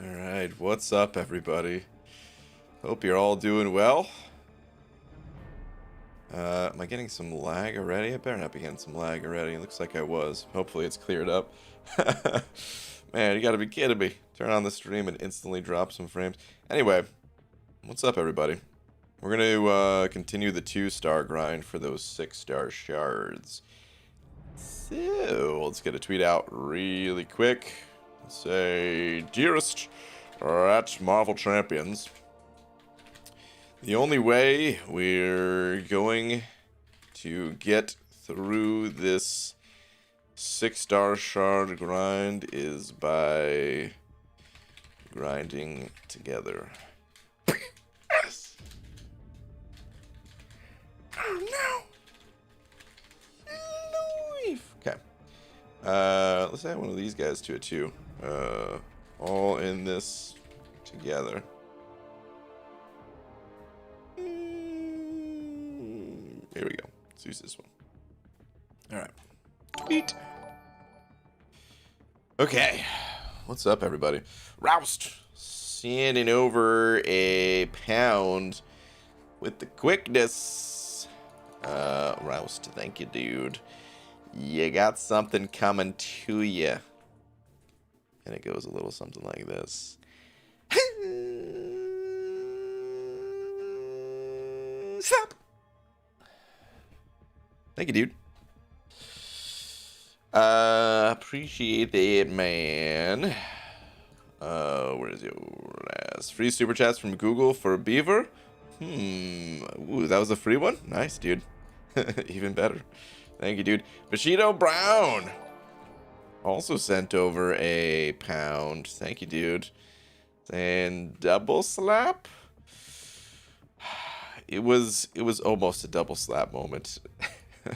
Alright, what's up everybody? Hope you're all doing well. Am I getting some lag already? I better not be getting some lag already. It looks like I was. Hopefully it's cleared up. Man, you gotta be kidding me. Turn on the stream and instantly drop some frames. Anyway, what's up everybody? We're gonna continue the 2-star grind for those 6-star shards. So, let's get a tweet out really quick. Say, dearest at Marvel Champions, the only way we're going to get through this 6-star shard grind is by grinding together. Yes! Oh no! Okay. Let's add one of these guys to it too. All in this together. Here we go. Let's use this one. Alright. Tweet. Okay. What's up, everybody? Roust. Sending over a pound with the quickness. Roust, thank you, dude. You got something coming to you. And it goes a little something like this. Stop. Thank you, dude. Appreciate that, man. Where is it? Free super chats from Google for Beaver. Ooh, that was a free one? Nice, dude. Even better. Thank you, dude. Bushido Brown also sent over a pound. Thank you, dude. And double slap. It was almost a double slap moment,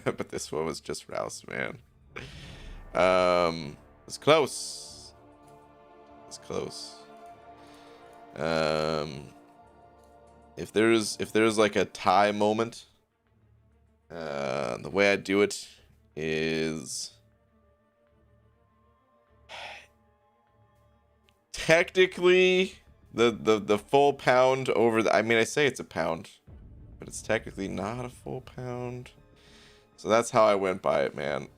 but this one was just Rouse, man. It's close. It's close. If there's like a tie moment, the way I do it is technically the full pound over the, I mean, I say it's a pound, but it's technically not a full pound. So that's how I went by it, man.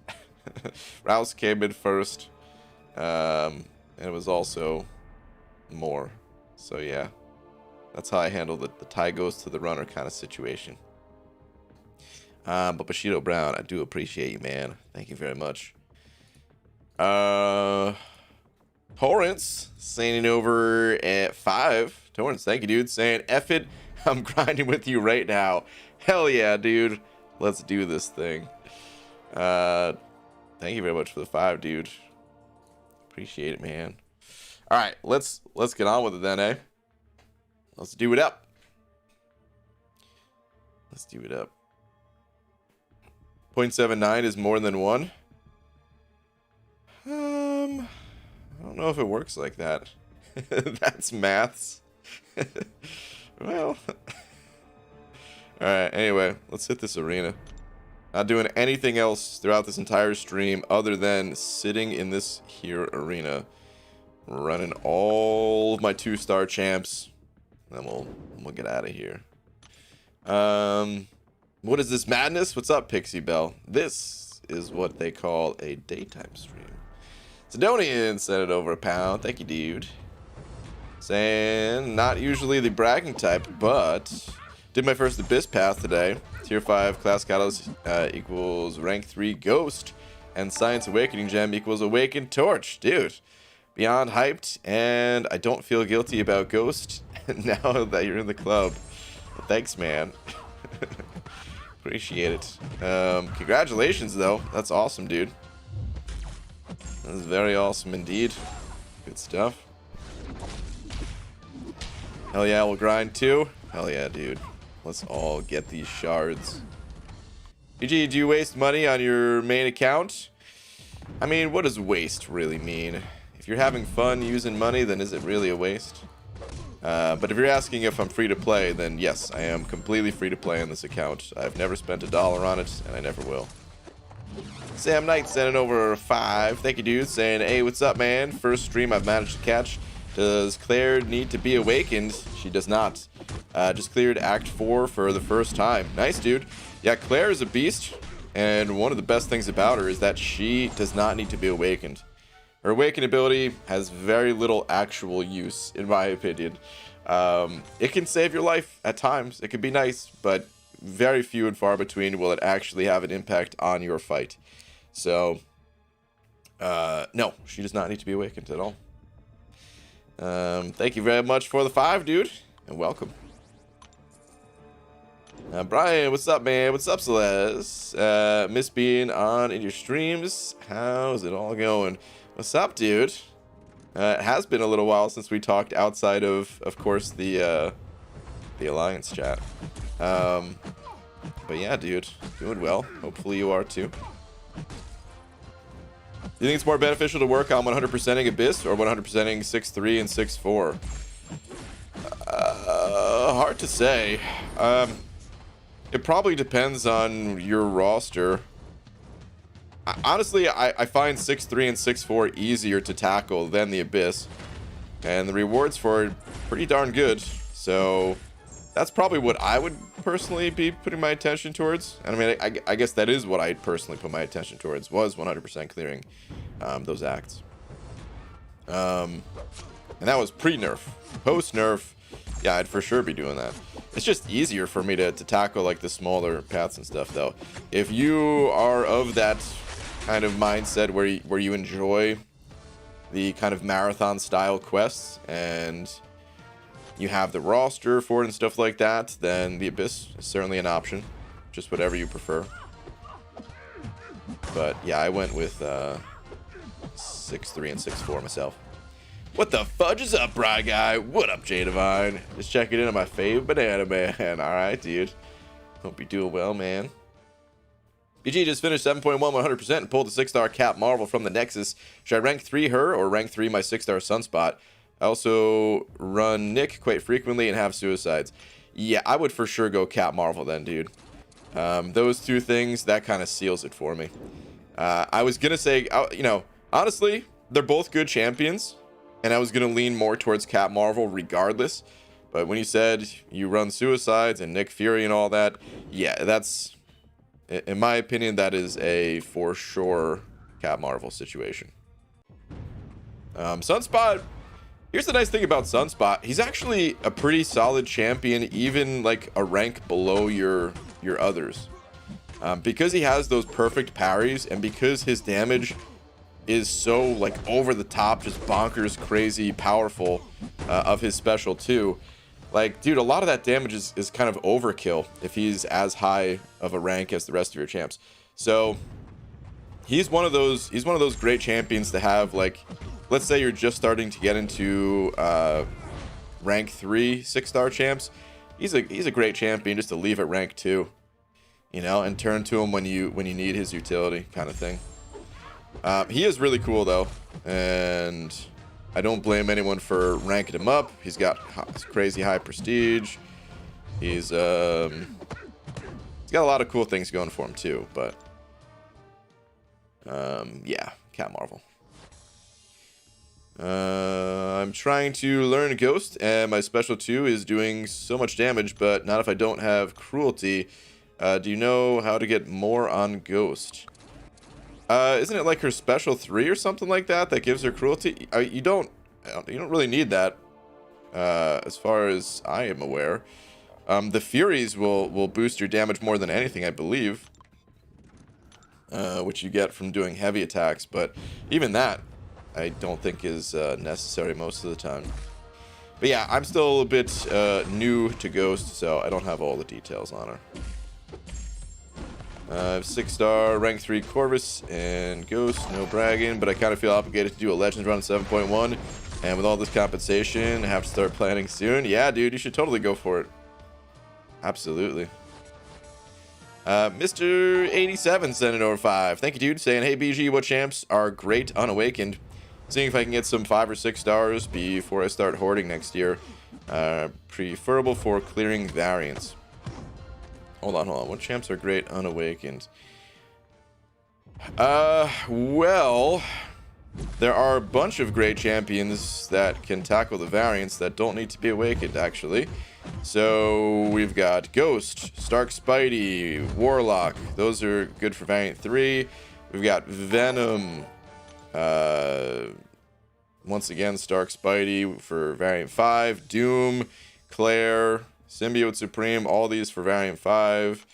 Rouse came in first, and it was also more. So yeah, that's how I handled it. The tie goes to the runner kind of situation. But Bushido Brown, I do appreciate you, man. Thank you very much. Torrance sending over at 5. Torrance, thank you, dude. Saying, F it, I'm grinding with you right now. Hell yeah, dude. Let's do this thing. Thank you very much for the 5, dude. Appreciate it, man. All right, let's get on with it then, eh? Let's do it up. Let's do it up. 0.79 is more than 1. I don't know if it works like that. That's maths. Well. Alright, anyway, let's hit this arena. Not doing anything else throughout this entire stream other than sitting in this here arena. Running all of my 2-star champs. Then we'll get out of here. What is this madness? What's up, Pixie Bell? This is what they call a daytime stream. Sidonian sent it over a pound. Thank you, dude. Saying, not usually the bragging type, but did my first Abyss path today. Tier 5 class catalyst equals rank 3 ghost. And Science Awakening gem equals awakened torch. Dude, beyond hyped. And I don't feel guilty about ghost now that you're in the club. Well, thanks, man. Appreciate it. Congratulations, though. That's awesome, dude. That is very awesome indeed. Good stuff. Hell yeah, we'll grind too. Hell yeah, dude. Let's all get these shards. GG, do you waste money on your main account? I mean, what does waste really mean? If you're having fun using money, then is it really a waste? But if you're asking if I'm free to play, then yes, I am completely free to play on this account. I've never spent $1 on it, and I never will. Sam Knight sending over 5. Thank you, dude. Saying, hey, what's up, man? First stream I've managed to catch. Does Claire need to be awakened? She does not. Just cleared Act 4 for the first time. Nice, dude. Yeah, Claire is a beast, and one of the best things about her is that she does not need to be awakened. Her awaken ability has very little actual use, in my opinion. It can save your life at times. It can be nice, but very few and far between will it actually have an impact on your fight. So, no, she does not need to be awakened at all. Thank you very much for the 5, dude, and welcome. Brian, what's up, man? What's up, Celeste? Miss being on in your streams. How's it all going? What's up, dude? It has been a little while since we talked outside of course, the Alliance chat. But yeah, dude, doing well. Hopefully you are too. Do you think it's more beneficial to work on 100%ing Abyss or 100%ing 6-3 and 6-4? Hard to say. It probably depends on your roster. Honestly, I find 6-3 and 6-4 easier to tackle than the Abyss. And the rewards for it pretty darn good. So that's probably what I would personally be putting my attention towards. And I mean, I guess that is what I personally put my attention towards, was 100% clearing those acts. And that was pre-nerf. Post-nerf, yeah, I'd for sure be doing that. It's just easier for me to tackle like the smaller paths and stuff, though. If you are of that kind of mindset where you enjoy the kind of marathon style quests and you have the roster for it and stuff like that, then the Abyss is certainly an option. Just whatever you prefer. But yeah, I went with 6-3 and 6-4 myself. What the fudge is up, Bry Guy? What up, J Divine? Just checking in on my fave banana man. Alright, dude. Hope you're doing well, man. BG just finished 7.1 100% and pulled a 6-star Cap Marvel from the Nexus. Should I rank 3 her or rank 3 my 6-star Sunspot? I also run Nick quite frequently and have suicides. Yeah, I would for sure go Cap Marvel then, dude. Those two things, that kind of seals it for me. I was going to say, you know, honestly, they're both good champions. And I was going to lean more towards Cap Marvel regardless. But when you said you run suicides and Nick Fury and all that, yeah, that's, in my opinion, that is a for sure Cap Marvel situation. Sunspot, here's the nice thing about Sunspot. He's actually a pretty solid champion, even like a rank below your others. Because he has those perfect parries and because his damage is so like over the top, just bonkers crazy powerful of his special too. Like, dude, a lot of that damage is kind of overkill if he's as high of a rank as the rest of your champs. So he's one of those great champions to have. Like, let's say you're just starting to get into rank 3 6-star champs. He's a great champion just to leave at rank 2, you know, and turn to him when you need his utility kind of thing. He is really cool though, and I don't blame anyone for ranking him up. He's got crazy high prestige. He's got a lot of cool things going for him too, but yeah, Cap Marvel. I'm trying to learn Ghost, and my special 2 is doing so much damage, but not if I don't have Cruelty. Do you know how to get more on Ghost? Isn't it like her special 3 or something like that gives her Cruelty? You don't really need that, as far as I am aware. The Furies will boost your damage more than anything, I believe, which you get from doing heavy attacks. But even that, I don't think is necessary most of the time. But yeah, I'm still a bit new to Ghost, so I don't have all the details on her. 6-star, rank 3 Corvus and Ghost, no bragging, but I kind of feel obligated to do a Legends run 7.1, and with all this compensation, I have to start planning soon. Yeah, dude, you should totally go for it. Absolutely. Mr. 87 sent it over 5. Thank you, dude, saying, hey, BG, what champs are great unawakened? Seeing if I can get some 5 or 6 stars before I start hoarding next year. Preferable for clearing variants. Hold on. What champs are great unawakened? Well, there are a bunch of great champions that can tackle the variants that don't need to be awakened, actually. So we've got Ghost, Stark Spidey, Warlock. Those are good for variant 3. We've got Venom. Once again, Stark Spidey for variant 5. Doom, Claire, Symbiote Supreme, all these for variant 5.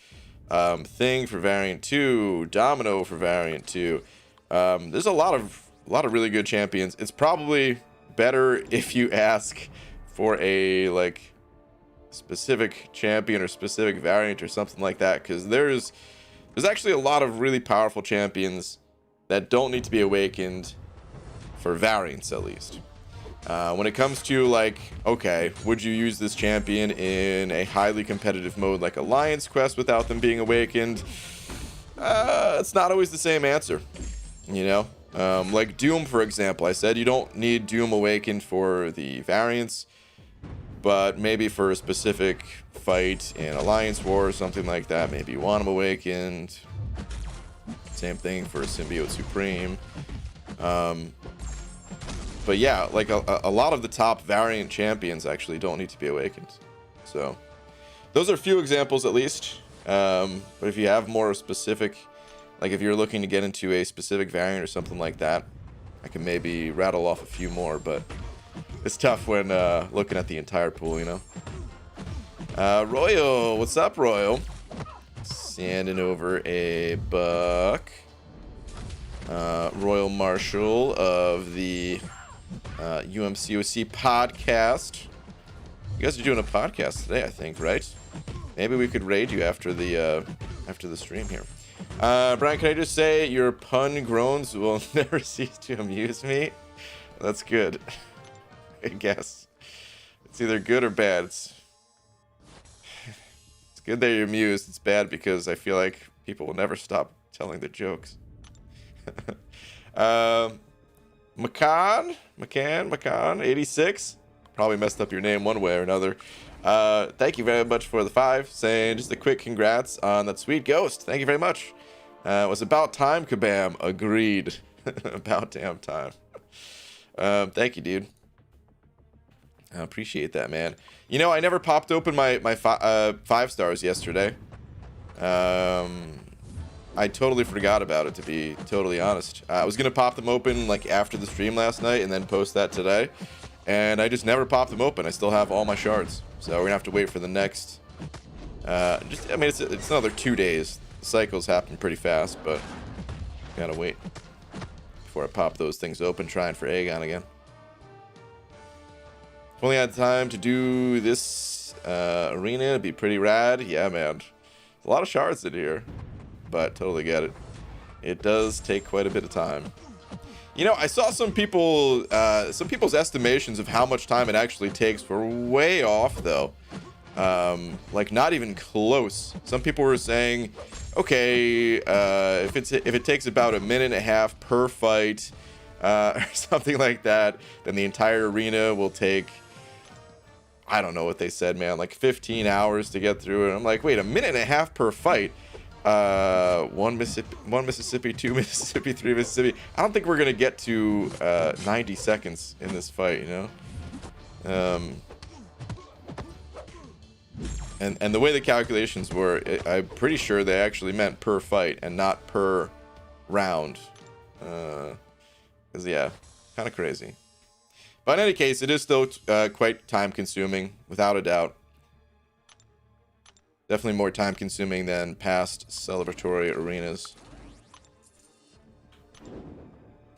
Thing for variant 2. Domino for variant 2. There's a lot of really good champions. It's probably better if you ask for a like specific champion or specific variant or something like that, because there's actually a lot of really powerful champions that don't need to be awakened for variants, at least. When it comes to like, okay, would you use this champion in a highly competitive mode like Alliance Quest without them being awakened? It's not always the same answer, you know. Like Doom, for example, I said you don't need Doom awakened for the variants, but maybe for a specific fight in Alliance War or something like that, maybe you want him awakened. Same thing for Symbiote Supreme. But yeah, like a lot of the top variant champions actually don't need to be awakened. So those are a few examples at least. But if you have more specific, like if you're looking to get into a specific variant or something like that, I can maybe rattle off a few more, but it's tough when looking at the entire pool, you know. Royal, what's up, Royal? Sending over a buck. Royal Marshal of the UMCOC podcast. You guys are doing a podcast today, I think, right? Maybe we could raid you after the stream here. Brian, can I just say your pun groans will never cease to amuse me? That's good. I guess it's either good or bad. It's good that you're amused. It's bad because I feel like people will never stop telling the jokes. McCann 86, probably messed up your name one way or another. Thank you very much for the 5, saying just a quick congrats on that sweet Ghost. Thank you very much. It was about time, Kabam. Agreed. About damn time. Thank you, dude. I appreciate that, man. You know, I never popped open my 5 stars yesterday. I totally forgot about it, to be totally honest. I was gonna pop them open like after the stream last night and then post that today, and I just never popped them open. I still have all my shards, so we're gonna have to wait for the next. I mean, it's another 2 days. The cycles happen pretty fast, but gotta wait before I pop those things open. Trying for Aegon again. If only had time to do this arena, it'd be pretty rad. Yeah, man. There's a lot of shards in here, but totally get it. It does take quite a bit of time. You know, I saw some people's estimations of how much time it actually takes were way off, though. Like not even close. Some people were saying, okay, if it takes about 1.5 minutes per fight, or something like that, then the entire arena will take, I don't know what they said, man, like 15 hours to get through it. I'm like, wait, 1.5 minutes per fight? 1 Mississippi, 2 Mississippi, 3 Mississippi. I don't think we're gonna get to 90 seconds in this fight, you know. And the way the calculations were, I'm pretty sure they actually meant per fight and not per round. 'Cause yeah, kind of crazy. But in any case, it is still quite time consuming, without a doubt. Definitely more time consuming than past celebratory arenas.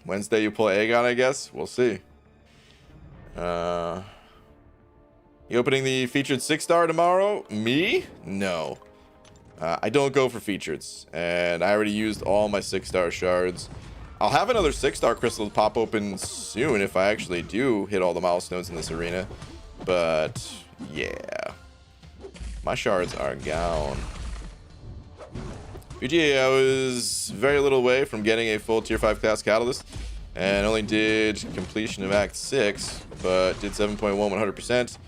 Wednesday you pull Aegon, I guess? We'll see. You opening the featured 6-star tomorrow? Me? No. I don't go for features, and I already used all my 6-star shards. I'll have another 6-star crystal pop open soon if I actually do hit all the milestones in this arena. But yeah, my shards are gone. PGA, I was very little away from getting a full tier 5 class catalyst, and only did completion of Act 6, but did 7.1 100%,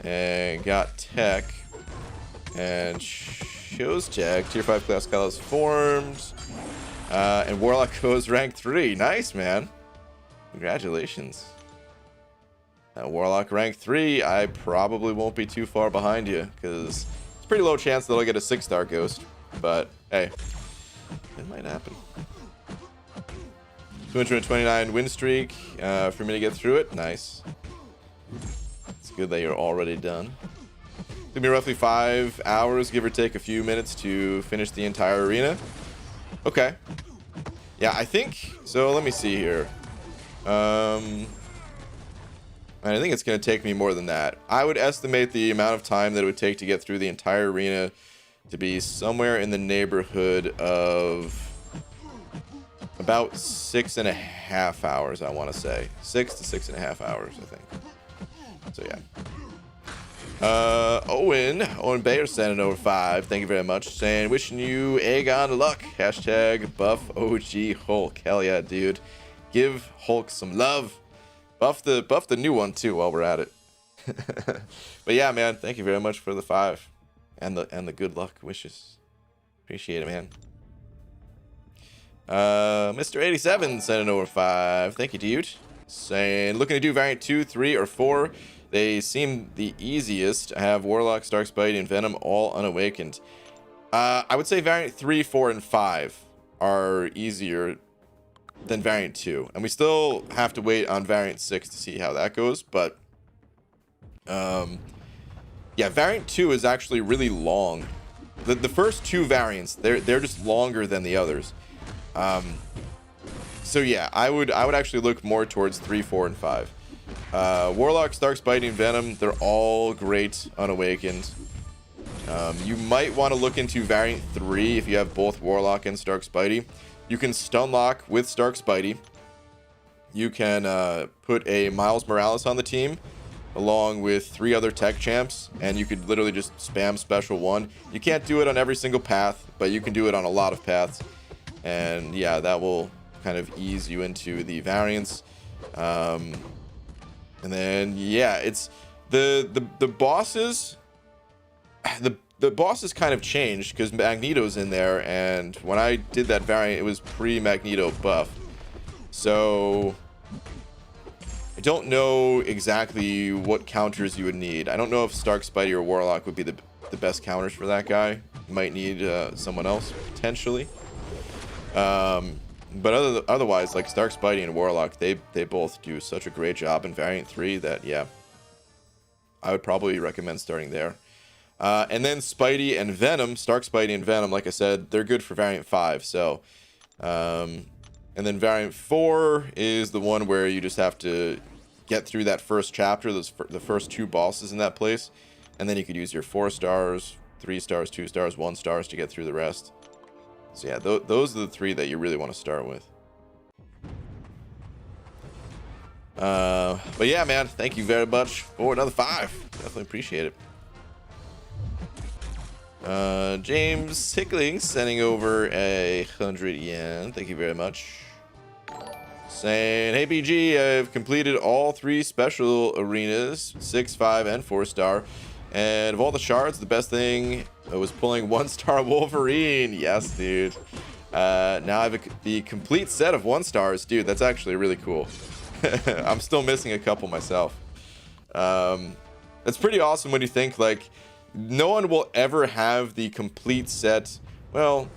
and got tech, and shows tech, tier 5 class catalyst formed, and Warlock goes rank 3. Nice, man. Congratulations. Warlock rank 3, I probably won't be too far behind you, because it's a pretty low chance that I'll get a 6-star ghost. But, hey, it might happen. 229 win streak for me to get through it. Nice. It's good that you're already done. It'll be roughly 5 hours, give or take a few minutes to finish the entire arena. Okay. Yeah, I think... So, let me see here. I think it's going to take me more than that. I would estimate the amount of time that it would take to get through the entire arena to be somewhere in the neighborhood of about 6.5 hours, I want to say. 6 to 6.5 hours, I think. So, yeah. Owen Bayer sending over 5. Thank you very much. Saying, wishing you Aegon luck. Hashtag buff OG Hulk. Hell yeah, dude. Give Hulk some love. Buff the new one too while we're at it. But yeah, man, thank you very much for the 5 and the good luck wishes. Appreciate it, man. Mr. 87 sending over 5. Thank you, dude. Saying, looking to do variant 2, 3, or 4. They seem the easiest. I have Warlock, Stark, Spidey, and Venom all unawakened. I would say variant 3, 4, and 5 are easier than variant 2. And we still have to wait on variant 6 to see how that goes. But, yeah, variant 2 is actually really long. The first 2 variants, they're just longer than the others. So yeah, I would actually look more towards 3, 4, and 5. Warlock, Stark, Spidey, and Venom, they're all great unawakened. You might want to look into variant 3 if you have both Warlock and Stark Spidey. You can stun lock with Stark Spidey. You can put a Miles Morales on the team along with 3 other tech champs, and you could literally just spam special 1. You can't do it on every single path, but you can do it on a lot of paths. And yeah, that will kind of ease you into the variants. And then yeah, it's the bosses. The bosses kind of changed because Magneto's in there, and when I did that variant, it was pre-Magneto buff. So I don't know exactly what counters you would need. I don't know if Stark, Spidey, or Warlock would be the best counters for that guy. You might need someone else potentially. But otherwise, like Stark, Spidey, and Warlock, they both do such a great job in variant 3 that yeah, I would probably recommend starting there. And then Spidey and Venom, Stark, Spidey, and Venom, like I said, they're good for variant 5. So, and then variant 4 is the one where you just have to get through that first chapter, the first 2 bosses in that place, and then you could use your 4 stars, 3 stars, 2 stars, 1 stars to get through the rest. So yeah, those are the 3 that you really want to start with. But yeah, man, thank you very much for another 5. Definitely appreciate it. James Hickling sending over 100 yen. Thank you very much. Saying, hey BG, I've completed all 3 special arenas, 6, 5, and 4 star. And of all the shards, the best thing was pulling 1-star Wolverine. Yes, dude. Now I have the complete set of 1 stars. Dude, that's actually really cool. I'm still missing a couple myself. It's pretty awesome when you think, like, no one will ever have the complete set. Well,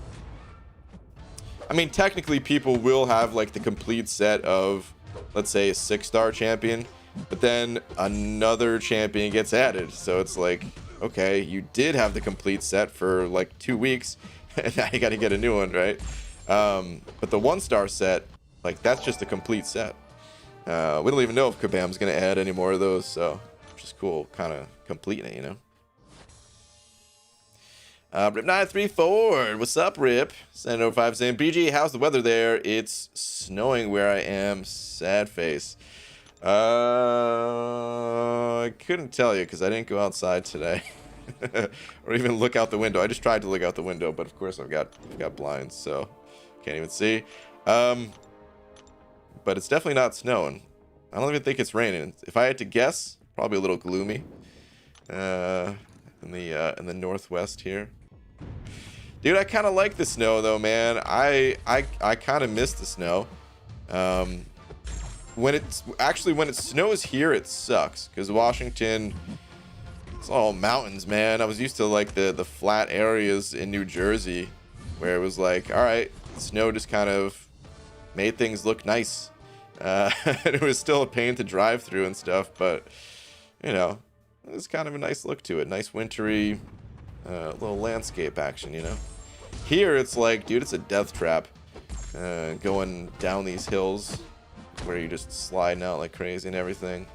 I mean, technically people will have, like, the complete set of, let's say, a 6-star champion. But then another champion gets added. So it's like, okay, you did have the complete set for like 2 weeks. And now you got to get a new one, right? But the 1-star set, like, that's just a complete set. We don't even know if Kabam's going to add any more of those. So just cool, kind of completing it, you know? Rip934, what's up, Rip? Send over 5 saying, BG, how's the weather there? It's snowing where I am. Sad face. I couldn't tell you because I didn't go outside today. Or even look out the window. I just tried to look out the window, but of course I've got blinds, so can't even see. But it's definitely not snowing. I don't even think it's raining. If I had to guess, probably a little gloomy. In the northwest here. Dude, I kind of like the snow though, man. I kind of miss the snow. when it snows here, it sucks because Washington, it's all mountains, man. I was used to like the flat areas in New Jersey where it was like, all right, snow just kind of made things look nice. It was still a pain to drive through and stuff, but you know, it was kind of a nice look to it. Nice wintry little landscape action, you know. Here it's like, dude, it's a death trap. Going down these hills where you're just sliding out like crazy and everything.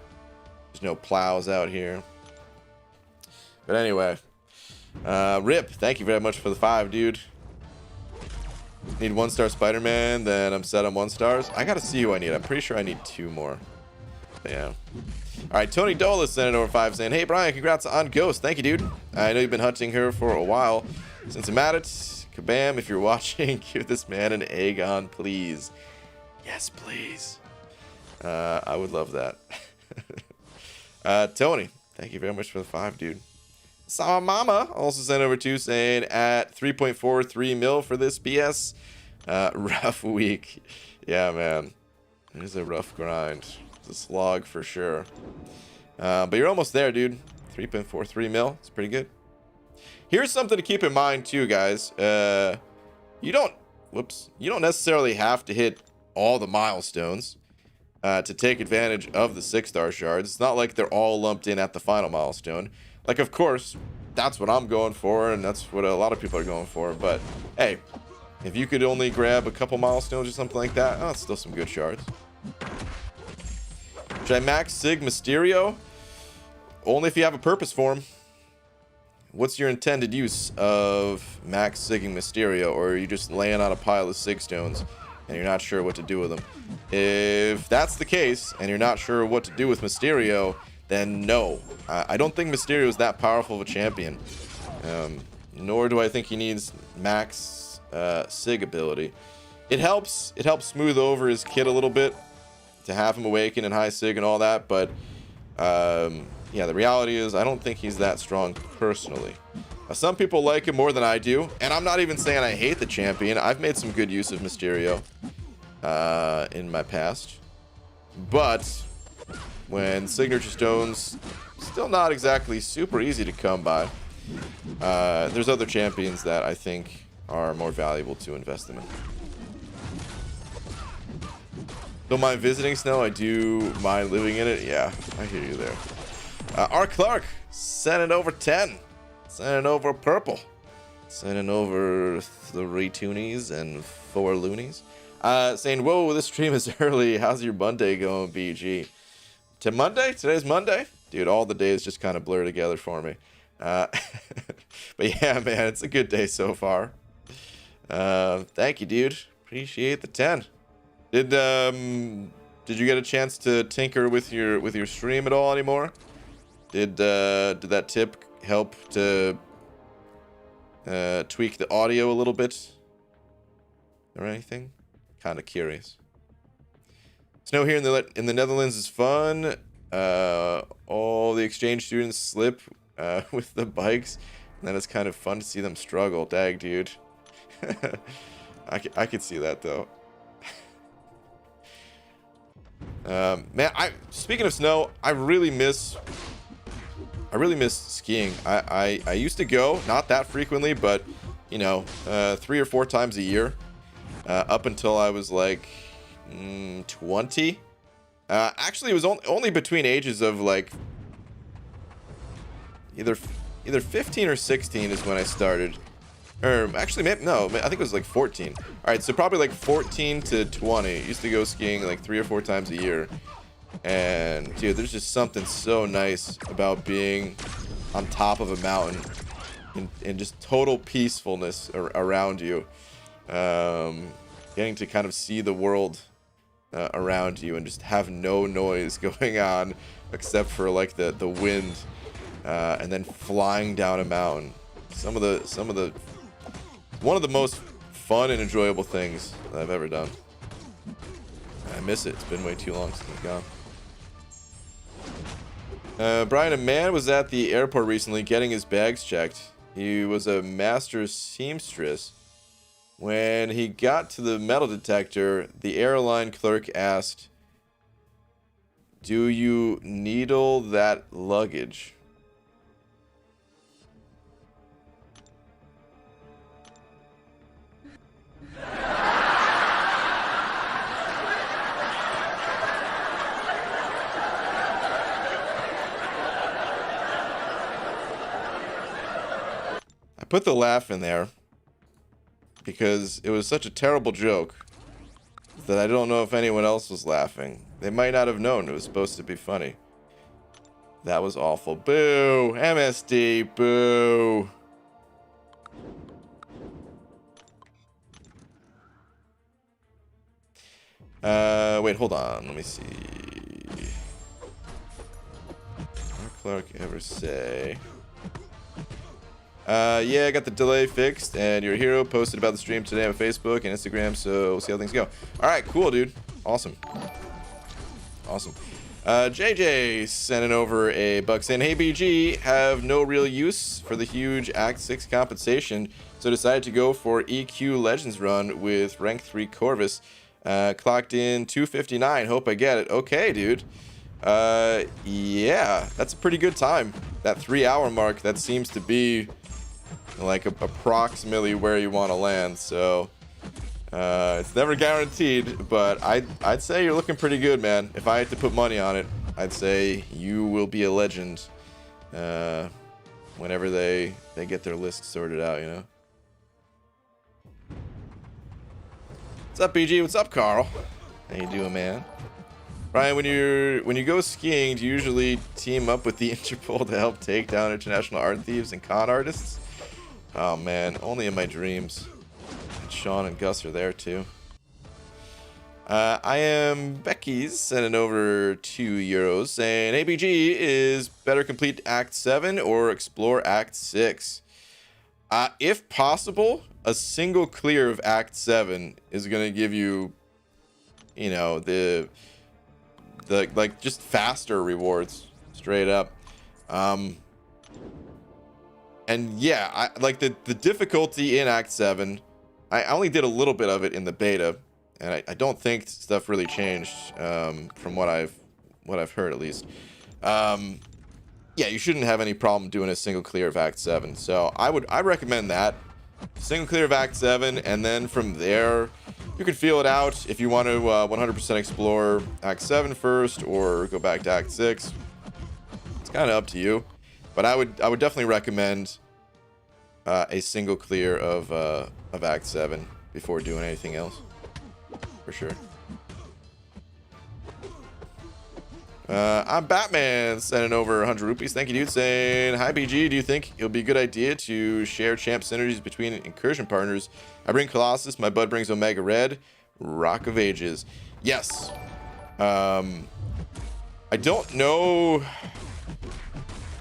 There's no plows out here. But anyway, Rip, thank you very much for the 5, dude. Need 1-star Spider-Man, then I'm set on 1 stars. I gotta see who I need. I'm pretty sure I need 2 more. Yeah. All right, Tony Dola sending over 5 saying, hey, Brian, congrats on Ghost. Thank you, dude. I know you've been hunting her for a while. Since I'm at it, kabam, if you're watching, give this man an egg on, please. Yes, please. I would love that. Tony, thank you very much for the 5, dude. Sama Mama also sent over 2 saying at 3.43 mil for this BS. Rough week. Yeah, man. It is a rough grind. It's a slog for sure. But you're almost there, dude. 3.43 mil. It's pretty good. Here's something to keep in mind too, guys. You don't necessarily have to hit all the milestones to take advantage of the 6-star shards. It's not like they're all lumped in at the final milestone. Like, of course, that's what I'm going for, and that's what a lot of people are going for. But hey, if you could only grab a couple milestones or something like that, oh, it's still some good shards. Should I max Sig Mysterio? Only if you have a purpose for him. What's your intended use of max Sigging Mysterio, or are you just laying on a pile of Sig stones and you're not sure what to do with them? If that's the case and you're not sure what to do with Mysterio, then no. I don't think Mysterio is that powerful of a champion. Nor do I think he needs max Sig ability. It helps smooth over his kit a little bit to have him awaken and high Sig and all that, but yeah, the reality is I don't think he's that strong personally. Some people like him more than I do, and I'm not even saying I hate the champion. I've made some good use of Mysterio in my past, but when signature stones still not exactly super easy to come by, there's other champions that I think are more valuable to invest them in. Don't mind visiting Snow, I do mind living in it. Yeah, I hear you there. R. Clark, sending over 10. Sending over purple. Sending over 3 toonies and 4 loonies. Saying, whoa, this stream is early. How's your Monday going, BG? To Monday? Today's Monday? Dude, all the days just kind of blur together for me. But yeah, man, it's a good day so far. Thank you, dude. Appreciate the 10. Did you get a chance to tinker with your stream at all anymore? Did that tip help to tweak the audio a little bit or anything? Kind of curious. Snow here in the Netherlands is fun. All the exchange students slip with the bikes, and then it's kind of fun to see them struggle. Dag, dude. I could see that though. Man, speaking of snow, I really miss skiing. I used to go, not that frequently, but you know, 3 or 4 times a year, up until I was like 20. Actually, it was only between ages of like either 15 or 16 is when I started. Or actually, no, I think it was like 14. All right, so probably like 14 to 20. Used to go skiing like 3 or 4 times a year. And dude, there's just something so nice about being on top of a mountain and just total peacefulness around you. Getting to kind of see the world around you and just have no noise going on except for like the wind, and then flying down a mountain. One of the most fun and enjoyable things that I've ever done. I miss it. It's been way too long since I've gone. Brian, a man was at the airport recently getting his bags checked. He was a master seamstress. When he got to the metal detector, the airline clerk asked, Do you needle that luggage? I put the laugh in there because it was such a terrible joke that I don't know if anyone else was laughing. They might not have known it was supposed to be funny. That was awful. Boo! MSD, boo! Wait, hold on. Let me see. What Clark ever say? Yeah, I got the delay fixed, and your hero posted about the stream today on Facebook and Instagram, so we'll see how things go. Alright, cool, dude. Awesome. Awesome. JJ sending over a buck saying, hey, BG, have no real use for the huge Act 6 compensation, so decided to go for EQ Legends run with rank 3 Corvus. Clocked in 259. Hope I get it. Okay, dude. Yeah, that's a pretty good time. That 3-hour mark, that seems to be like approximately where you want to land. So it's never guaranteed, but I'd say you're looking pretty good, man. If I had to put money on it, I'd say you will be a legend whenever they get their list sorted out, you know. What's up, BG? What's up, Carl? How you doing, man? Brian, when you go skiing, do you usually team up with the Interpol to help take down international art thieves and con artists? Oh man, only in my dreams. And Sean and Gus are there too. I am Becky's sending over €2 saying ABG is better complete Act 7 or explore Act 6. If possible, a single clear of Act 7 is gonna give you, you know, the like just faster rewards straight up. And yeah, I like the difficulty in Act 7. I only did a little bit of it in the beta, and I don't think stuff really changed from what I've heard at least. Yeah, you shouldn't have any problem doing a single clear of Act 7. So I recommend that. Single clear of Act 7, and then from there you can feel it out if you want to 100% explore Act 7 first or go back to Act 6. It's kind of up to you, but I would definitely recommend a single clear of Act 7 before doing anything else, for sure. I'm Batman sending over 100 rupees. Thank you, dude. Saying, hi, BG. Do you think it would be a good idea to share champ synergies between incursion partners? I bring Colossus. My bud brings Omega Red. Rock of Ages. Yes. I don't know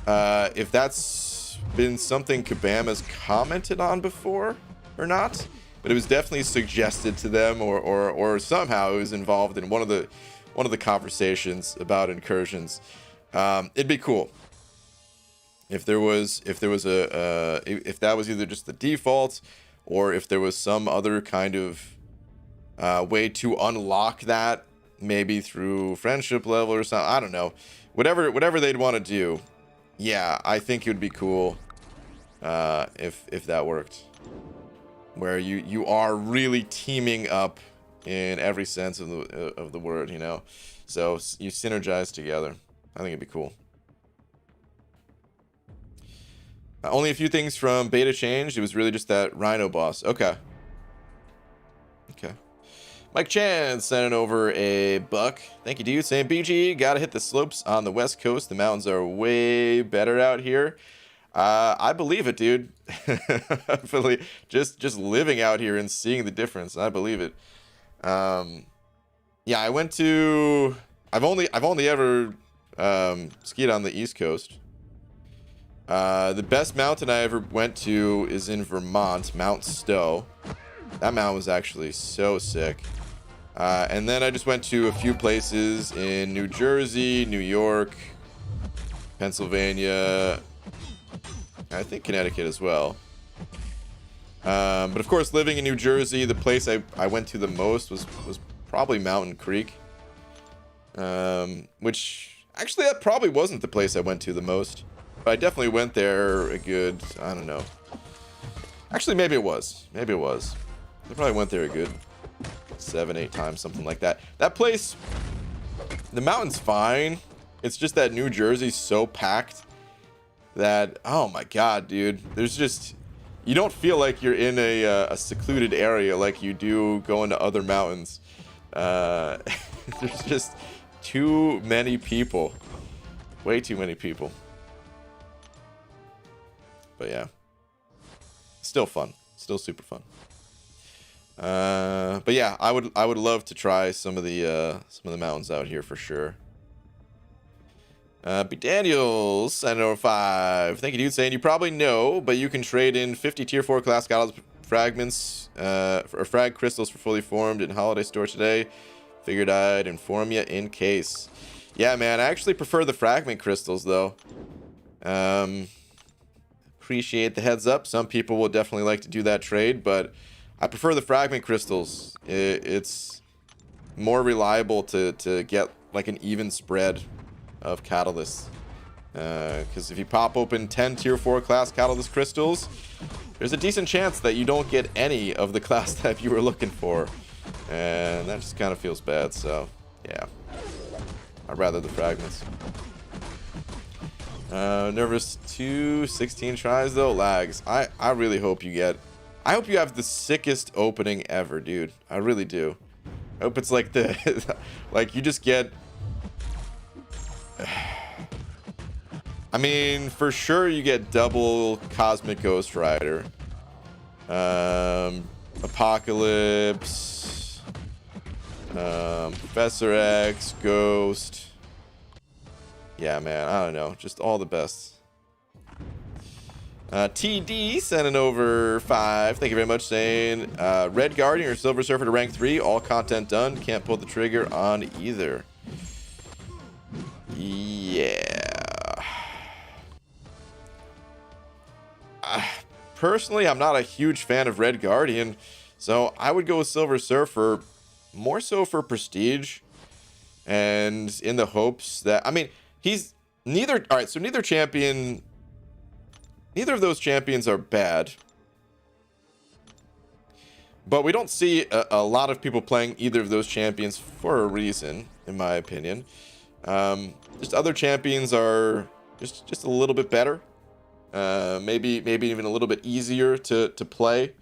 if that's been something Kabam has commented on before or not, but it was definitely suggested to them, or somehow it was involved in one of the conversations about incursions. It'd be cool if there was if that was either just the default or if there was some other kind of way to unlock that, maybe through friendship level or something. I don't know. Whatever they'd want to do. Yeah, I think it would be cool if that worked, where you are really teaming up in every sense of the word, you know. So you synergize together. I think it'd be cool. Only a few things from beta changed. It was really just that Rhino boss. Okay. Mike Chan sending over a buck. Thank you, dude. Saying, BG, gotta hit the slopes on the west coast. The mountains are way better out here. I believe it, dude. just living out here and seeing the difference, I believe it. Yeah, I went to. I've only ever skied on the East Coast. The best mountain I ever went to is in Vermont, Mount Stowe. That mountain was actually so sick. And then I just went to a few places in New Jersey, New York, Pennsylvania, I think Connecticut as well. But of course, living in New Jersey, the place I went to the most was probably Mountain Creek. Which actually that probably wasn't the place I went to the most, but I definitely went there a good, I don't know. Actually, maybe it was. Maybe it was. I probably went there a good 7, 8 times, something like that. That place, the mountain's fine. It's just that New Jersey's so packed that, oh my god, dude. There's just, you don't feel like you're in a secluded area like you do going to other mountains. There's just too many people. Way too many people. But yeah. Still fun. Still super fun. But yeah, I would love to try some of the mountains out here for sure. B Daniels, Sentinel 5. Thank you, dude. Saying you probably know, but you can trade in 50 tier 4 class Catalyst fragments or frag crystals for fully formed in Holiday Store today. Figured I'd inform you in case. Yeah, man, I actually prefer the fragment crystals though. Appreciate the heads up. Some people will definitely like to do that trade, but I prefer the fragment crystals. It's more reliable to get like an even spread of catalysts. Because if you pop open 10 tier 4 class catalyst crystals, there's a decent chance that you don't get any of the class type you were looking for. And that just kind of feels bad, so yeah. I'd rather the fragments. Nervous 2, 16 tries though, lags. I really hope you get, I hope you have the sickest opening ever, dude. I really do. I hope it's like the, like you just get, I mean, for sure you get double Cosmic Ghost Rider. Apocalypse. Professor X, Ghost. Yeah, man, I don't know. Just all the best. TD sending over 5. Thank you very much, saying Red Guardian or Silver Surfer to rank 3. All content done. Can't pull the trigger on either. Yeah. Personally, I'm not a huge fan of Red Guardian, so I would go with Silver Surfer more so for prestige and in the hopes that, I mean, he's neither, all right, so neither of those champions are bad, but we don't see a lot of people playing either of those champions for a reason, in my opinion. Just other champions are just a little bit better. Maybe even a little bit easier to play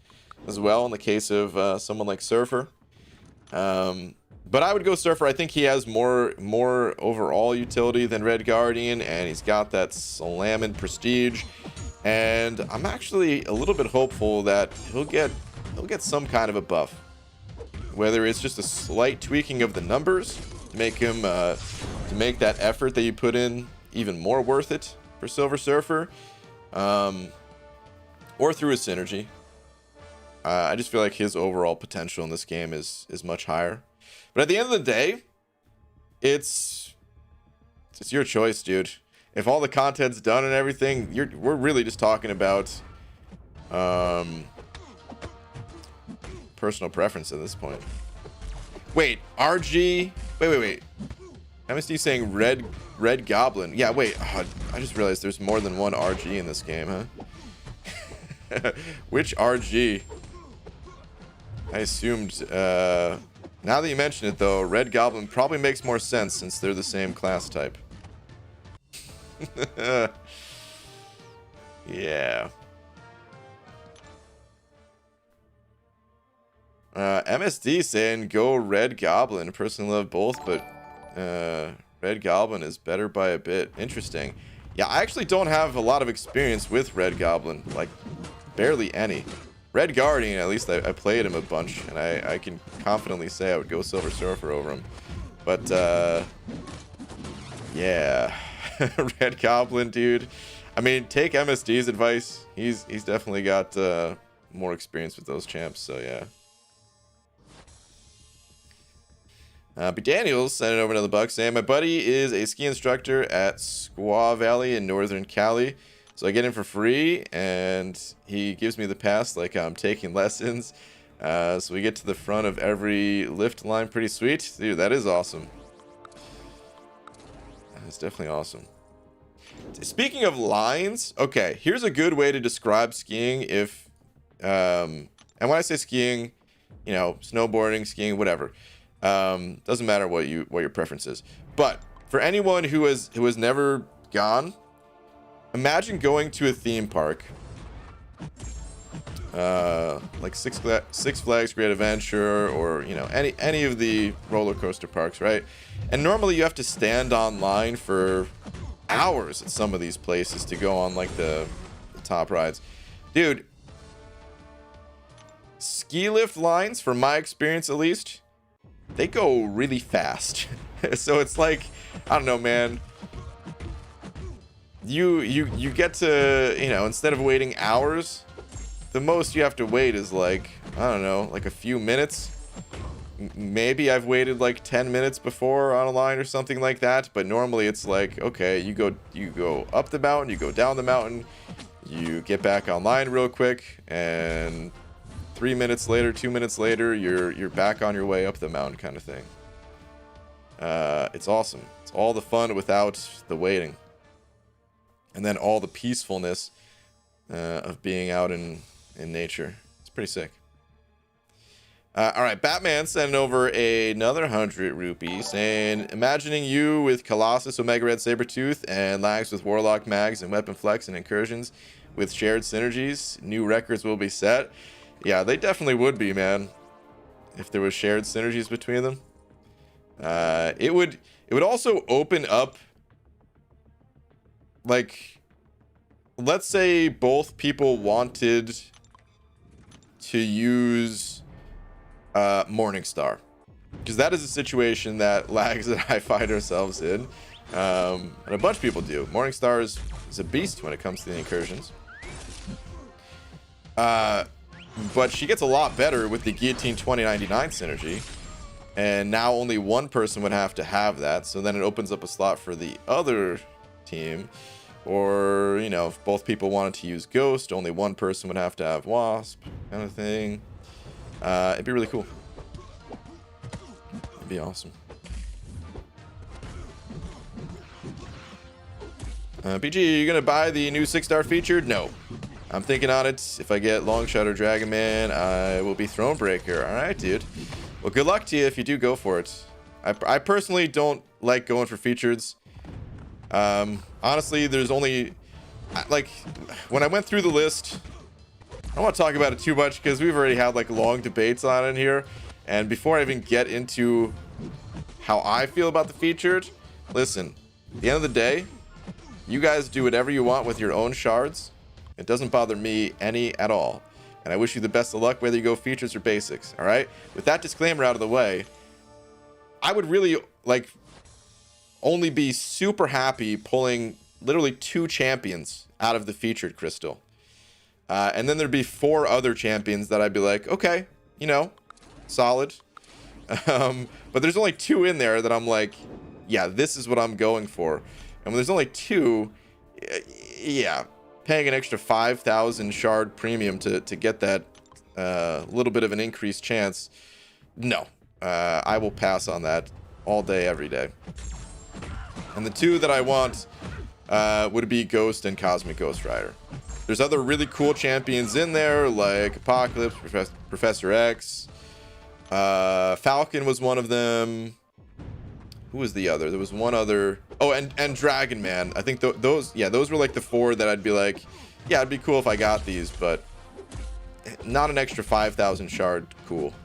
as well in the case of someone like Surfer. But I would go Surfer. I think he has more overall utility than Red Guardian, and he's got that slamming prestige. And I'm actually a little bit hopeful that he'll get some kind of a buff, whether it's just a slight tweaking of the numbers to make him to make that effort that you put in even more worth it for Silver Surfer. Or through his synergy. I just feel like his overall potential in this game is much higher. But at the end of the day, it's your choice, dude. If all the content's done and everything, we're really just talking about personal preference at this point. Wait, RG. Wait. MSD saying Red Goblin. Yeah, wait. Oh, I just realized there's more than one RG in this game, huh? Which RG? I assumed. Now that you mention it, though, Red Goblin probably makes more sense since they're the same class type. Yeah. MSD saying go Red Goblin. Personally love both, but Red Goblin is better by a bit. Interesting. Yeah, I actually don't have a lot of experience with Red Goblin, like barely any. Red Guardian, at least I played him a bunch, and I can confidently say I would go Silver Surfer over him. But yeah, Red Goblin, dude. I mean, take MSD's advice. He's definitely got more experience with those champs, so yeah. B Daniels sent it over another buck saying, my buddy is a ski instructor at Squaw Valley in Northern Cali. So I get in for free and he gives me the pass like I'm taking lessons. So we get to the front of every lift line. Pretty sweet. Dude, that is awesome. it's definitely awesome. Speaking of lines, okay, here's a good way to describe skiing. If and when I say skiing, you know, snowboarding, skiing, whatever, doesn't matter what your preference is. But for anyone who has never gone, imagine going to a theme park, like Six Flags Great Adventure, or you know, any of the roller coaster parks, right? And normally you have to stand online for hours at some of these places to go on like the top rides. Dude, ski lift lines, from my experience at least, they go really fast. So it's like, I don't know, man, you get to, you know, instead of waiting hours, the most you have to wait is like, I don't know, like a few minutes. Maybe I've waited like 10 minutes before on a line or something like that, but normally it's like, okay, you go up the mountain, you go down the mountain, you get back online real quick, and 3 minutes later, 2 minutes later, you're back on your way up the mountain, kind of thing. It's awesome. It's all the fun without the waiting, and then all the peacefulness of being out in nature. It's pretty sick. All right, Batman sending over another 100 rupees, saying, imagining you with Colossus, Omega Red, Sabretooth, and Lags with Warlock, Mags, and Weapon Flex and Incursions with shared synergies. New records will be set. Yeah, they definitely would be, man, if there was shared synergies between them. It would also open up, like, let's say both people wanted to use Morningstar, because that is a situation that Lags and I find ourselves in, and a bunch of people do. Morningstar is a beast when it comes to the incursions, but she gets a lot better with the Guillotine 2099 synergy, and now only one person would have to have that, so then it opens up a slot for the other team. Or, you know, if both people wanted to use Ghost, only one person would have to have Wasp, kind of thing. It'd be really cool. It'd be awesome. PG, you gonna buy the new 6-star featured? No. I'm thinking on it. If I get Longshot or Dragon Man, I will be Thronebreaker. Alright, dude. Well, good luck to you if you do go for it. I personally don't like going for features. Honestly, there's only, like, when I went through the list, I don't want to talk about it too much because we've already had like long debates on it here, and before I even get into how I feel about the featured, listen, at the end of the day, you guys do whatever you want with your own shards. It doesn't bother me any at all, and I wish you the best of luck whether you go features or basics. All right, with that disclaimer out of the way, I would really like only be super happy pulling literally 2 champions out of the featured crystal. And then there'd be 4 other champions that I'd be like, okay, you know, solid. But there's only 2 in there that I'm like, yeah, this is what I'm going for. And when there's only 2, yeah, paying an extra 5,000 shard premium to get that little bit of an increased chance, no. I will pass on that all day, every day. And the 2 that I want would be Ghost and Cosmic Ghost Rider. There's other really cool champions in there, like Apocalypse, Professor X. Falcon was one of them. Who was the other? There was one other. Oh, and Dragon Man. I think those were like the 4 that I'd be like, yeah, it'd be cool if I got these, but not an extra 5,000 shard cool.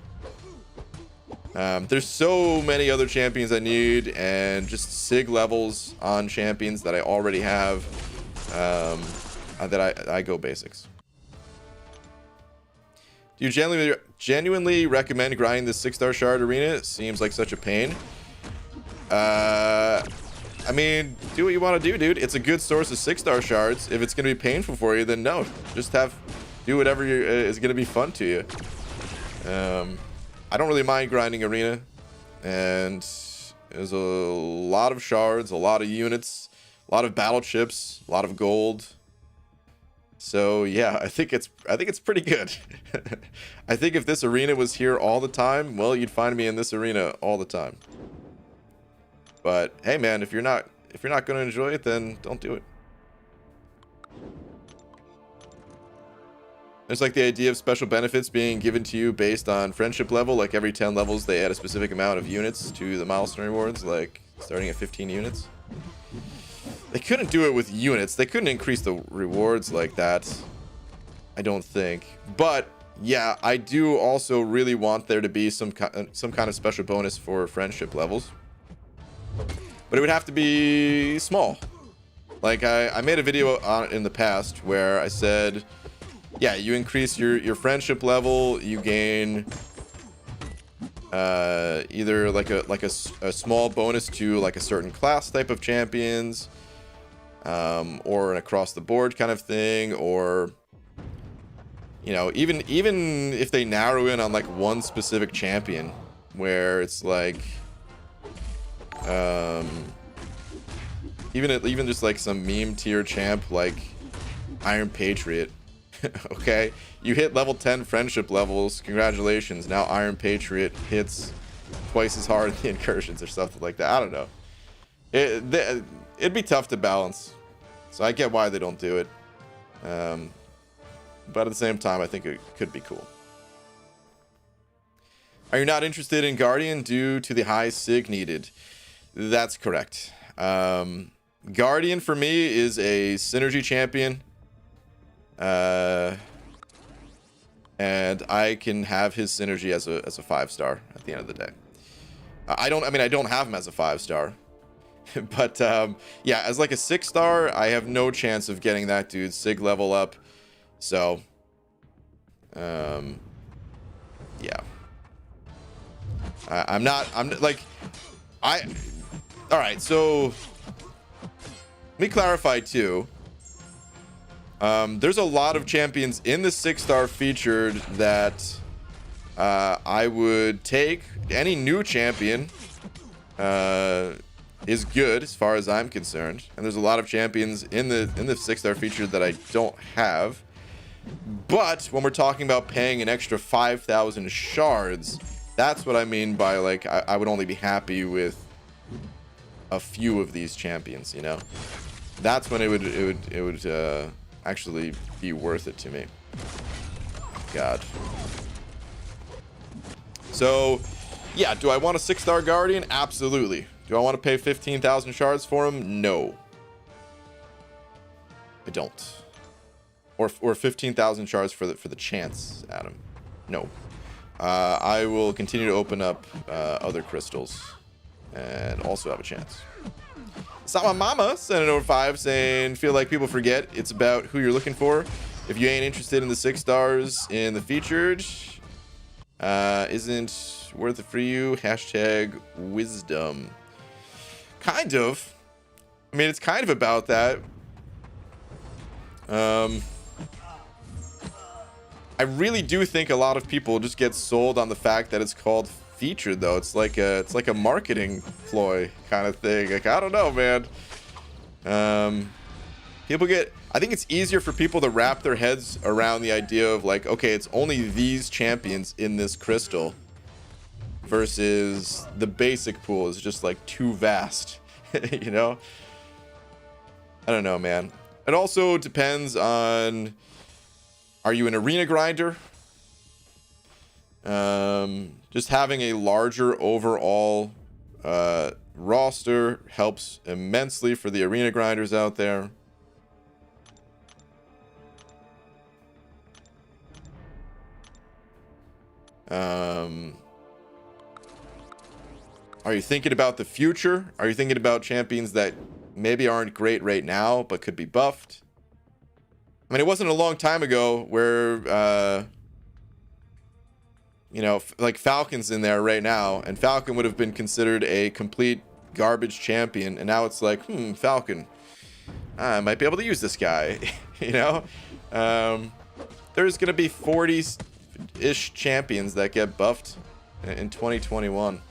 There's so many other champions I need, and just sig levels on champions that I already have, that I go basics. Do you genuinely recommend grinding the 6-star shard arena? It seems like such a pain. I mean, do what you want to do, dude. It's a good source of 6-star shards. If it's going to be painful for you, then no. Just do whatever is going to be fun to you. I don't really mind grinding arena, and there's a lot of shards, a lot of units, a lot of battle chips, a lot of gold. So yeah, I think it's pretty good. I think if this arena was here all the time, well, you'd find me in this arena all the time. But hey, man, if you're not if you're not going to enjoy it, then don't do it. There's like the idea of special benefits being given to you based on friendship level. Like every 10 levels, they add a specific amount of units to the milestone rewards, like starting at 15 units. They couldn't do it with units. They couldn't increase the rewards like that, I don't think. But yeah, I do also really want there to be some kind of special bonus for friendship levels. But it would have to be small. Like I made a video on it in the past where I said, yeah, you increase your friendship level, you gain either like a small bonus to like a certain class type of champions, or an across the board kind of thing, or you know, even if they narrow in on like one specific champion where it's like even just like some meme tier champ like Iron Patriot. Okay, you hit level 10 friendship levels, congratulations, now Iron Patriot hits twice as hard in the incursions or something like that. I don't know, it'd be tough to balance, so I get why they don't do it, but at the same time I think it could be cool. Are you not interested in Guardian due to the high sig needed? That's correct. Guardian for me is a synergy champion. And I can have his synergy as a 5-star at the end of the day. I don't have him as a 5-star, but yeah, as like a 6-star, I have no chance of getting that dude's sig level up. So yeah, I'm like, all right, so let me clarify too. There's a lot of champions in the 6-star featured that I would take. Any new champion is good as far as I'm concerned, and there's a lot of champions in the 6-star featured that I don't have. But when we're talking about paying an extra 5,000 shards, that's what I mean by like I would only be happy with a few of these champions, you know. That's when it would actually be worth it to me. God. So yeah, do I want a 6-star Guardian? Absolutely. Do I want to pay 15,000 shards for him? No, I don't. Or 15,000 shards for the chance, Adam. No. I will continue to open up other crystals and also have a chance. Sama Mama sent it over 5 saying, feel like people forget it's about who you're looking for. If you ain't interested in the 6 stars in the featured, isn't worth it for you. Hashtag wisdom. Kind of. I mean, it's kind of about that. I really do think a lot of people just get sold on the fact that it's called featured, though. It's like a marketing ploy kind of thing. Like, I don't know, man. People get, I think it's easier for people to wrap their heads around the idea of like, okay, it's only these champions in this crystal versus the basic pool is just like too vast. You know, I don't know, man. It also depends on, are you an arena grinder? Just having a larger overall roster helps immensely for the arena grinders out there. Are you thinking about the future? Are you thinking about champions that maybe aren't great right now but could be buffed? I mean, it wasn't a long time ago where you know, like Falcon's in there right now, and Falcon would have been considered a complete garbage champion, and now it's like, Falcon, I might be able to use this guy. You know, there's gonna be 40-ish champions that get buffed in 2021.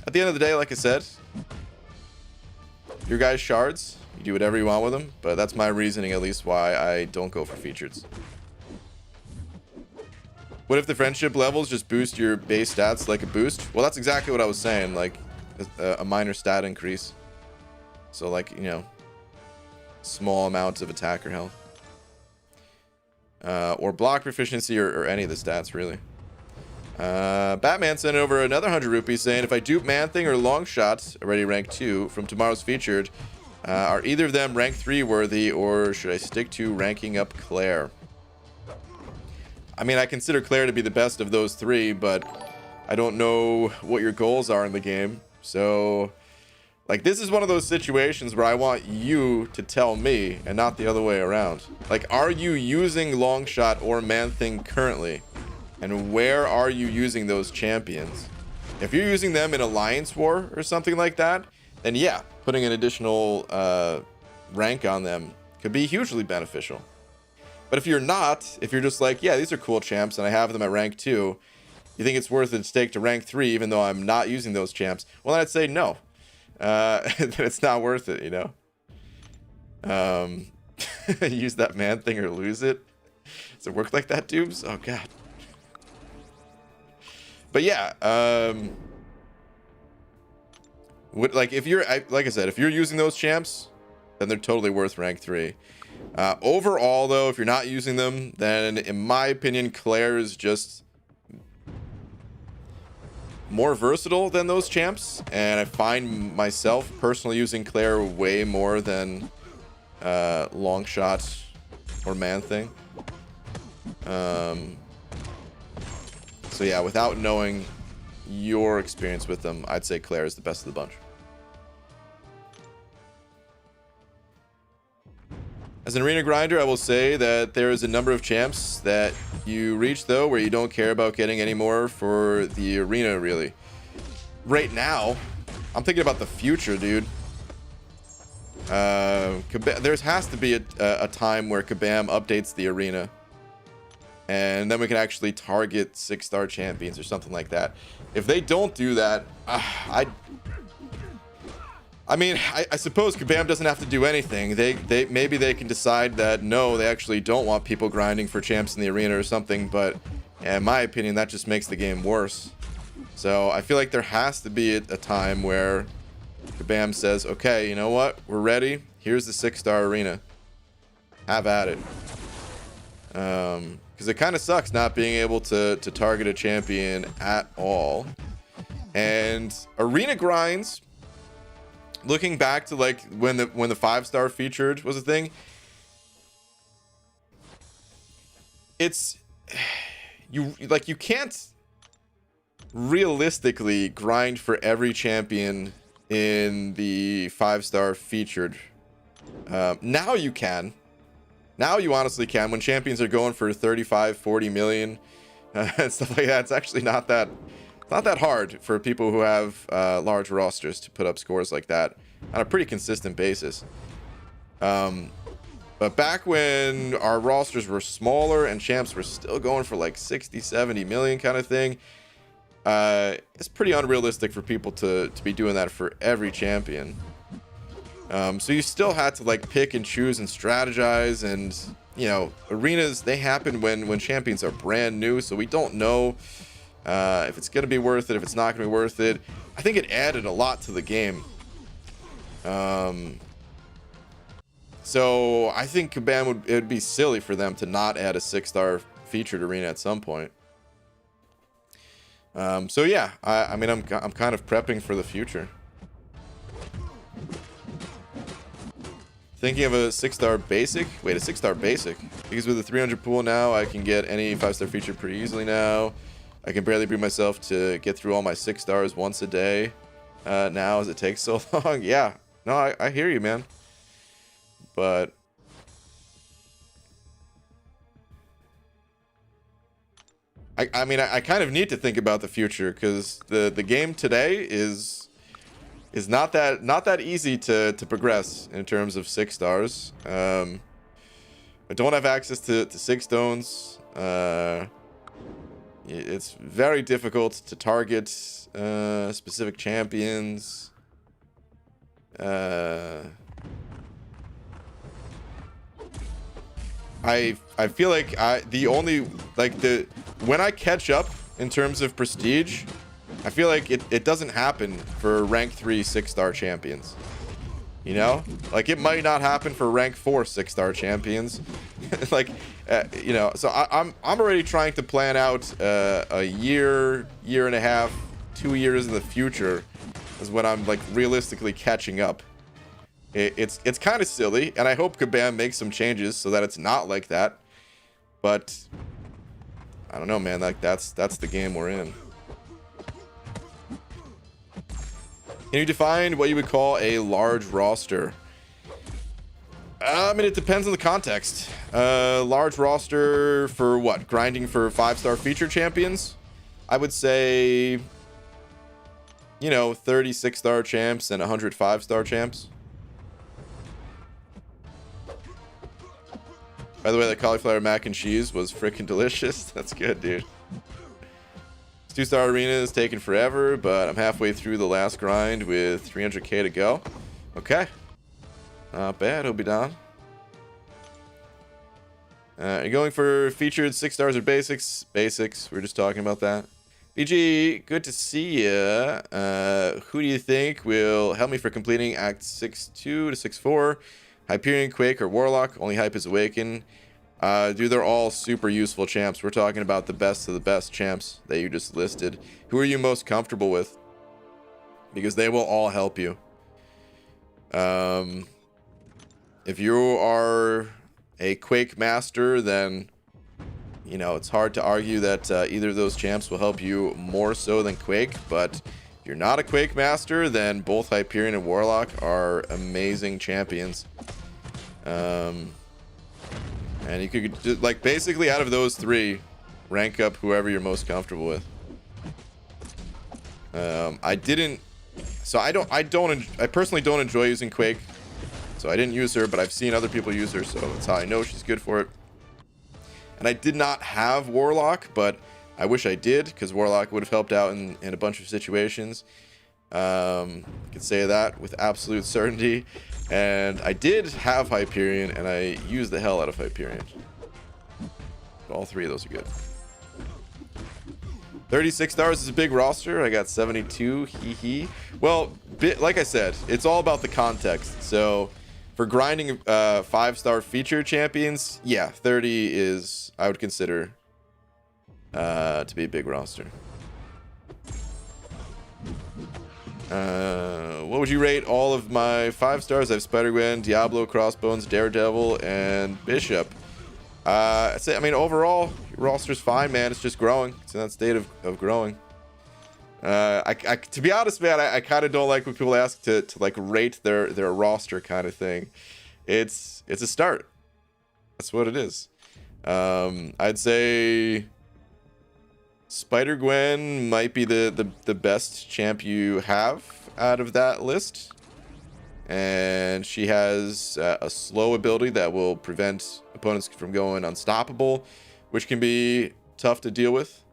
At the end of the day, like I said, your guys' shards, you do whatever you want with them, but that's my reasoning, at least, why I don't go for features. What if the friendship levels just boost your base stats like a boost? Well, that's exactly what I was saying, like a minor stat increase. So like, you know, small amounts of attacker health. Or block proficiency or any of the stats, really. Batman sent over another 100 rupees saying, if I dupe Man-Thing or Long Shots, already rank 2, from tomorrow's featured, are either of them rank 3 worthy, or should I stick to ranking up Claire? I mean, I consider Claire to be the best of those 3, but I don't know what your goals are in the game. So, like, this is one of those situations where I want you to tell me and not the other way around. Like, are you using Long Shot or Man-Thing currently? And where are you using those champions? If you're using them in Alliance War or something like that, then yeah, putting an additional rank on them could be hugely beneficial. But if you're not, if you're just like, yeah, these are cool champs and I have them at rank 2, you think it's worth it to stake to rank 3 even though I'm not using those champs, well, then I'd say no. Then it's not worth it, you know? Use that Man-Thing or lose it? Does it work like that, Dubes? Oh, God. But yeah, like if you're, like I said, if you're using those champs, then they're totally worth rank 3. Overall, though, if you're not using them, then in my opinion, Claire is just more versatile than those champs, and I find myself personally using Claire way more than Long Shot or Man-Thing. So yeah, without knowing your experience with them, I'd say Claire is the best of the bunch. As an arena grinder, I will say that there is a number of champs that you reach, though, where you don't care about getting any more for the arena, really. Right now, I'm thinking about the future, dude. There has to be a time where Kabam updates the arena. And then we can actually target 6-star champions or something like that. If they don't do that, I mean, I suppose Kabam doesn't have to do anything. Maybe they can decide that no, they actually don't want people grinding for champs in the arena or something. But in my opinion, that just makes the game worse. So I feel like there has to be a time where Kabam says, okay, you know what? We're ready. Here's the 6-star arena. Have at it. Because it kind of sucks not being able to target a champion at all. And arena grinds, looking back to like when the 5-star featured was a thing, it's you can't realistically grind for every champion in the 5-star featured. Now you can. Now you honestly can. When champions are going for 35, 40 million and stuff like that, it's actually not that hard for people who have large rosters to put up scores like that on a pretty consistent basis. But back when our rosters were smaller and champs were still going for like 60, 70 million kind of thing, it's pretty unrealistic for people to be doing that for every champion. So you still had to like pick and choose and strategize, and you know, arenas, they happen when champions are brand new, so we don't know if it's gonna be worth it, if it's not gonna be worth it. I think it added a lot to the game. So I think Kabam it'd be silly for them to not add a 6-star featured arena at some point. So yeah, I mean, I'm kind of prepping for the future. Thinking of a 6-star basic. Wait, a 6-star basic? Because with a 300 pool now, I can get any 5-star feature pretty easily now. I can barely bring myself to get through all my 6 stars once a day now, as it takes so long. Yeah, no, I hear you, man. But I mean, I kind of need to think about the future, because the game today is not that easy to progress in terms of 6 stars. I don't have access to 6 stones. It's very difficult to target specific champions. I feel like the when I catch up in terms of prestige, I feel like it doesn't happen for rank 3 6-star champions. You know, like it might not happen for rank 4 6-star champions. Like, you know, so I'm already trying to plan out a year and a half, 2 years in the future is when I'm like realistically catching up. It's kind of silly, and I hope Kabam makes some changes so that it's not like that. But I don't know, man. Like that's the game we're in. Can you define what you would call a large roster? I mean, it depends on the context. Large roster for what? Grinding for 5-star feature champions? I would say, you know, 30 6-star champs and 100 5-star champs. By the way, that cauliflower mac and cheese was freaking delicious. That's good, dude. 2-star arena is taking forever, but I'm halfway through the last grind with 300k to go. Okay. Not bad, Obidan. You're going for featured 6 stars or basics? Basics. We were just talking about that. BG, good to see ya. Who do you think will help me for completing Act 6-2 to 6-4? Hyperion, Quake, or Warlock? Only Hype is Awaken. Dude, they're all super useful champs. We're talking about the best of the best champs that you just listed. Who are you most comfortable with? Because they will all help you. If you are a Quake master, then, you know, it's hard to argue that either of those champs will help you more so than Quake. But if you're not a Quake master, then both Hyperion and Warlock are amazing champions. And you could, like, basically out of those 3, rank up whoever you're most comfortable with. I personally don't enjoy using Quake, so I didn't use her, but I've seen other people use her, so that's how I know she's good for it. And I did not have Warlock, but I wish I did, because Warlock would have helped out in a bunch of situations. I could say that with absolute certainty. And I did have Hyperion, and I used the hell out of Hyperion. But all 3 of those are good. 36 stars is a big roster. I got 72. Hee hee. Well, like I said, it's all about the context. So for grinding 5-star feature champions, yeah, 30 is, I would consider to be a big roster. What would you rate all of my 5 stars? I have Spider-Gwen, Diablo, Crossbones, Daredevil, and Bishop. I mean, overall, your roster's fine, man. It's just growing. It's in that state of growing. To be honest, man, I kind of don't like when people ask to like rate their roster kind of thing. It's a start. That's what it is. I'd say Spider-Gwen might be the best champ you have out of that list. And she has a slow ability that will prevent opponents from going unstoppable, which can be tough to deal with.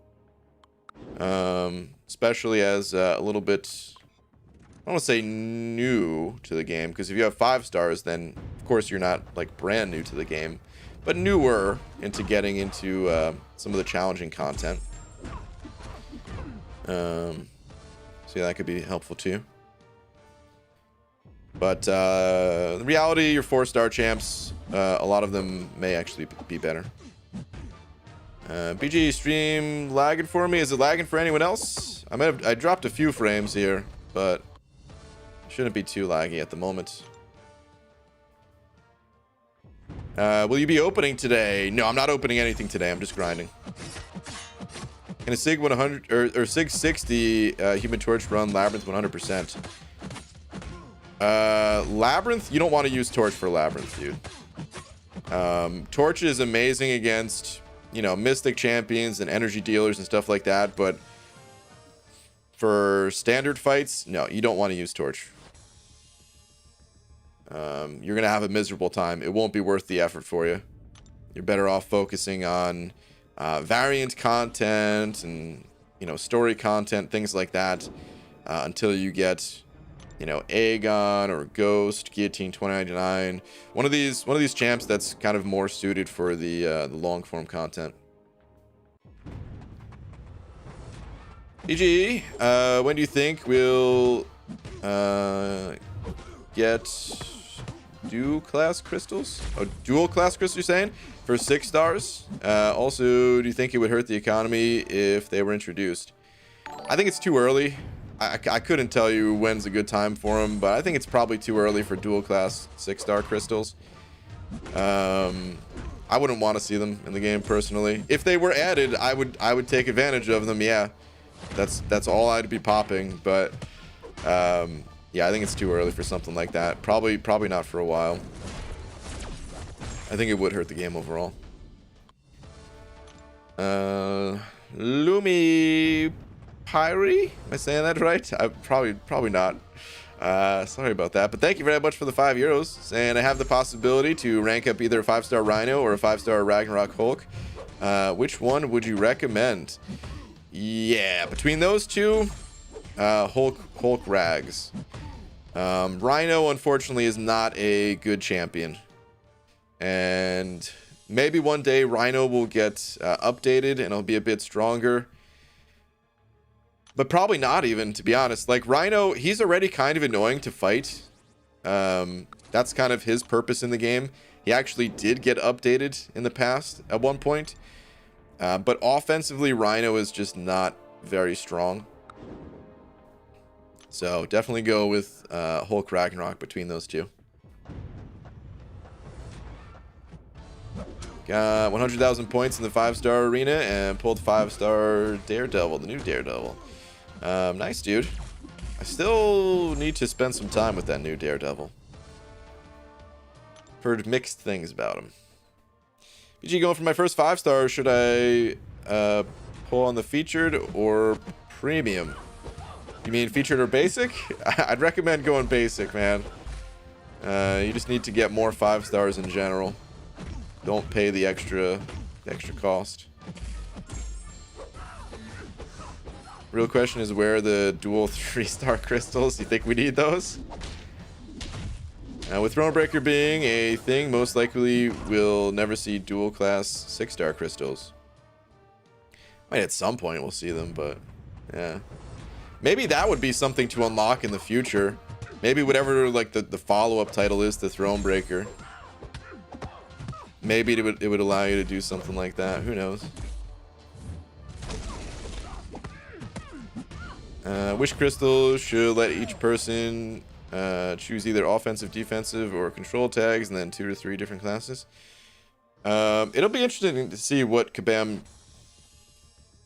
Especially as a little bit, I don't want to say new to the game, because if you have 5 stars, then of course you're not like brand new to the game, but newer into getting into some of the challenging content. So yeah, that could be helpful too. But in reality, your 4-star champs, a lot of them may actually be better. BG stream lagging for me. Is it lagging for anyone else? I dropped a few frames here, but shouldn't be too laggy at the moment. Will you be opening today? No, I'm not opening anything today. I'm just grinding. Can a Sig 100 or Sig 60 Human Torch run Labyrinth 100%? Labyrinth, you don't want to use Torch for Labyrinth, dude. Torch is amazing against, you know, Mystic champions and energy dealers and stuff like that, but for standard fights, no, you don't want to use Torch. You're gonna have a miserable time. It won't be worth the effort for you. You're better off focusing on variant content and, you know, story content, things like that, until you get, you know, Aegon or Ghost, Guillotine 2099. One of these champs that's kind of more suited for the long form content. GG, when do you think we'll get dual class crystals? Oh, dual class crystals, you're saying? For 6 stars? Also, do you think it would hurt the economy if they were introduced? I think it's too early. I couldn't tell you when's a good time for them, but I think it's probably too early for dual class 6-star crystals. I wouldn't want to see them in the game personally. If they were added, I would take advantage of them. Yeah, that's all I'd be popping. But yeah, I think it's too early for something like that. Probably not for a while. I think it would hurt the game overall. Lumi Pyri? Am I saying that right? Probably not. Sorry about that, but thank you very much for the €5, saying I have the possibility to rank up either a 5-star Rhino or a 5-star Ragnarok Hulk. Which one would you recommend? Yeah, between those two, Hulk Rags. Rhino unfortunately is not a good champion, and maybe one day Rhino will get updated and it'll be a bit stronger. But probably not even, to be honest. Like, Rhino, he's already kind of annoying to fight. That's kind of his purpose in the game. He actually did get updated in the past at one point. But offensively, Rhino is just not very strong. So, definitely go with Hulk Ragnarok between those two. Got 100,000 points in the 5-star arena and pulled 5-star Daredevil, the new Daredevil. Nice, dude. I still need to spend some time with that new Daredevil. Heard mixed things about him. BG, going for my first 5-star, should I pull on the featured or premium? You mean featured or basic? I'd recommend going basic, man. You just need to get more 5-stars in general. Don't pay the extra cost. Real question is, where are the dual 3-star crystals? You think we need those? With Thronebreaker being a thing, most likely we'll never see dual class 6-star crystals. Might at some point we'll see them, but yeah. Maybe that would be something to unlock in the future. Maybe whatever like the follow-up title is to Thronebreaker. Maybe it would allow you to do something like that. Who knows? Wish Crystal should let each person choose either offensive, defensive, or control tags, and then 2 to 3 different classes. It'll be interesting to see what Kabam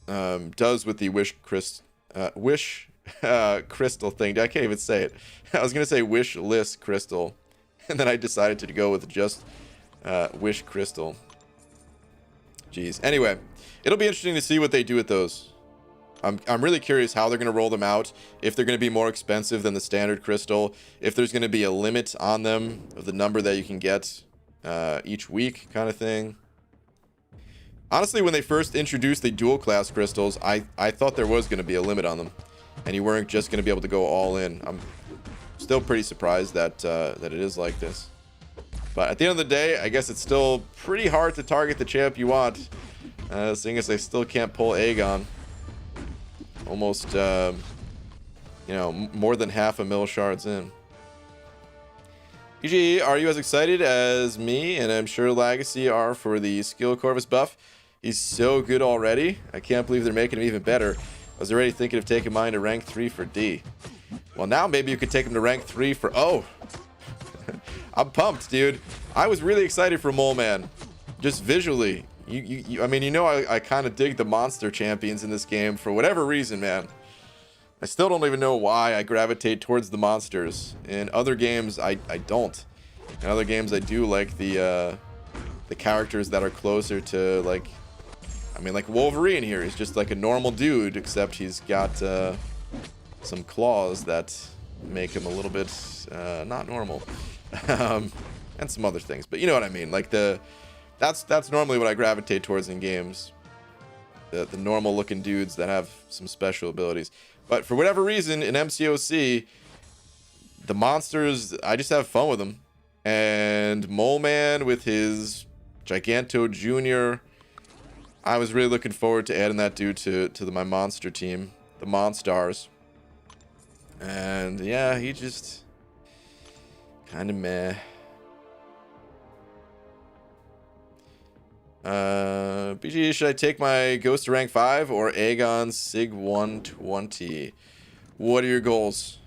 does with the Wish Crystal thing. I can't even say it. I was gonna say Wish List Crystal, and then I decided to go with just Wish Crystal. Jeez. Anyway, it'll be interesting to see what they do with those. I'm really curious how they're going to roll them out, if they're going to be more expensive than the standard crystal, if there's going to be a limit on them of the number that you can get each week kind of thing. Honestly, when they first introduced the dual class crystals, I thought there was going to be a limit on them, and you weren't just going to be able to go all in. I'm still pretty surprised that that it is like this. But at the end of the day, I guess it's still pretty hard to target the champ you want, seeing as they still can't pull Aegon. Almost, you know, more than half a mil shards in. PG, are you as excited as me and I'm sure Legacy are for the Skill Corvus buff? He's so good already. I can't believe they're making him even better. I was already thinking of taking mine to rank 3 for D. Well, now maybe you could take him to rank 3 for O. I'm pumped, dude. I was really excited for Mole Man, just visually. I mean, you know, I kind of dig the monster champions in this game for whatever reason, man. I still don't even know why I gravitate towards the monsters. In other games, I don't. In other games, I do like the characters that are closer to, like, I mean, like Wolverine here. He's just like a normal dude, except he's got some claws that make him a little bit not normal. And some other things, but you know what I mean. Like that's normally what I gravitate towards in games. The normal looking dudes that have some special abilities. But for whatever reason in MCOC, the monsters, I just have fun with them. And Mole Man with his Giganto Jr., I was really looking forward to adding that dude to my monster team the Monstars. And yeah, he just kind of meh. BG, should I take my Ghost to rank 5 or Aegon Sig 120? What are your goals?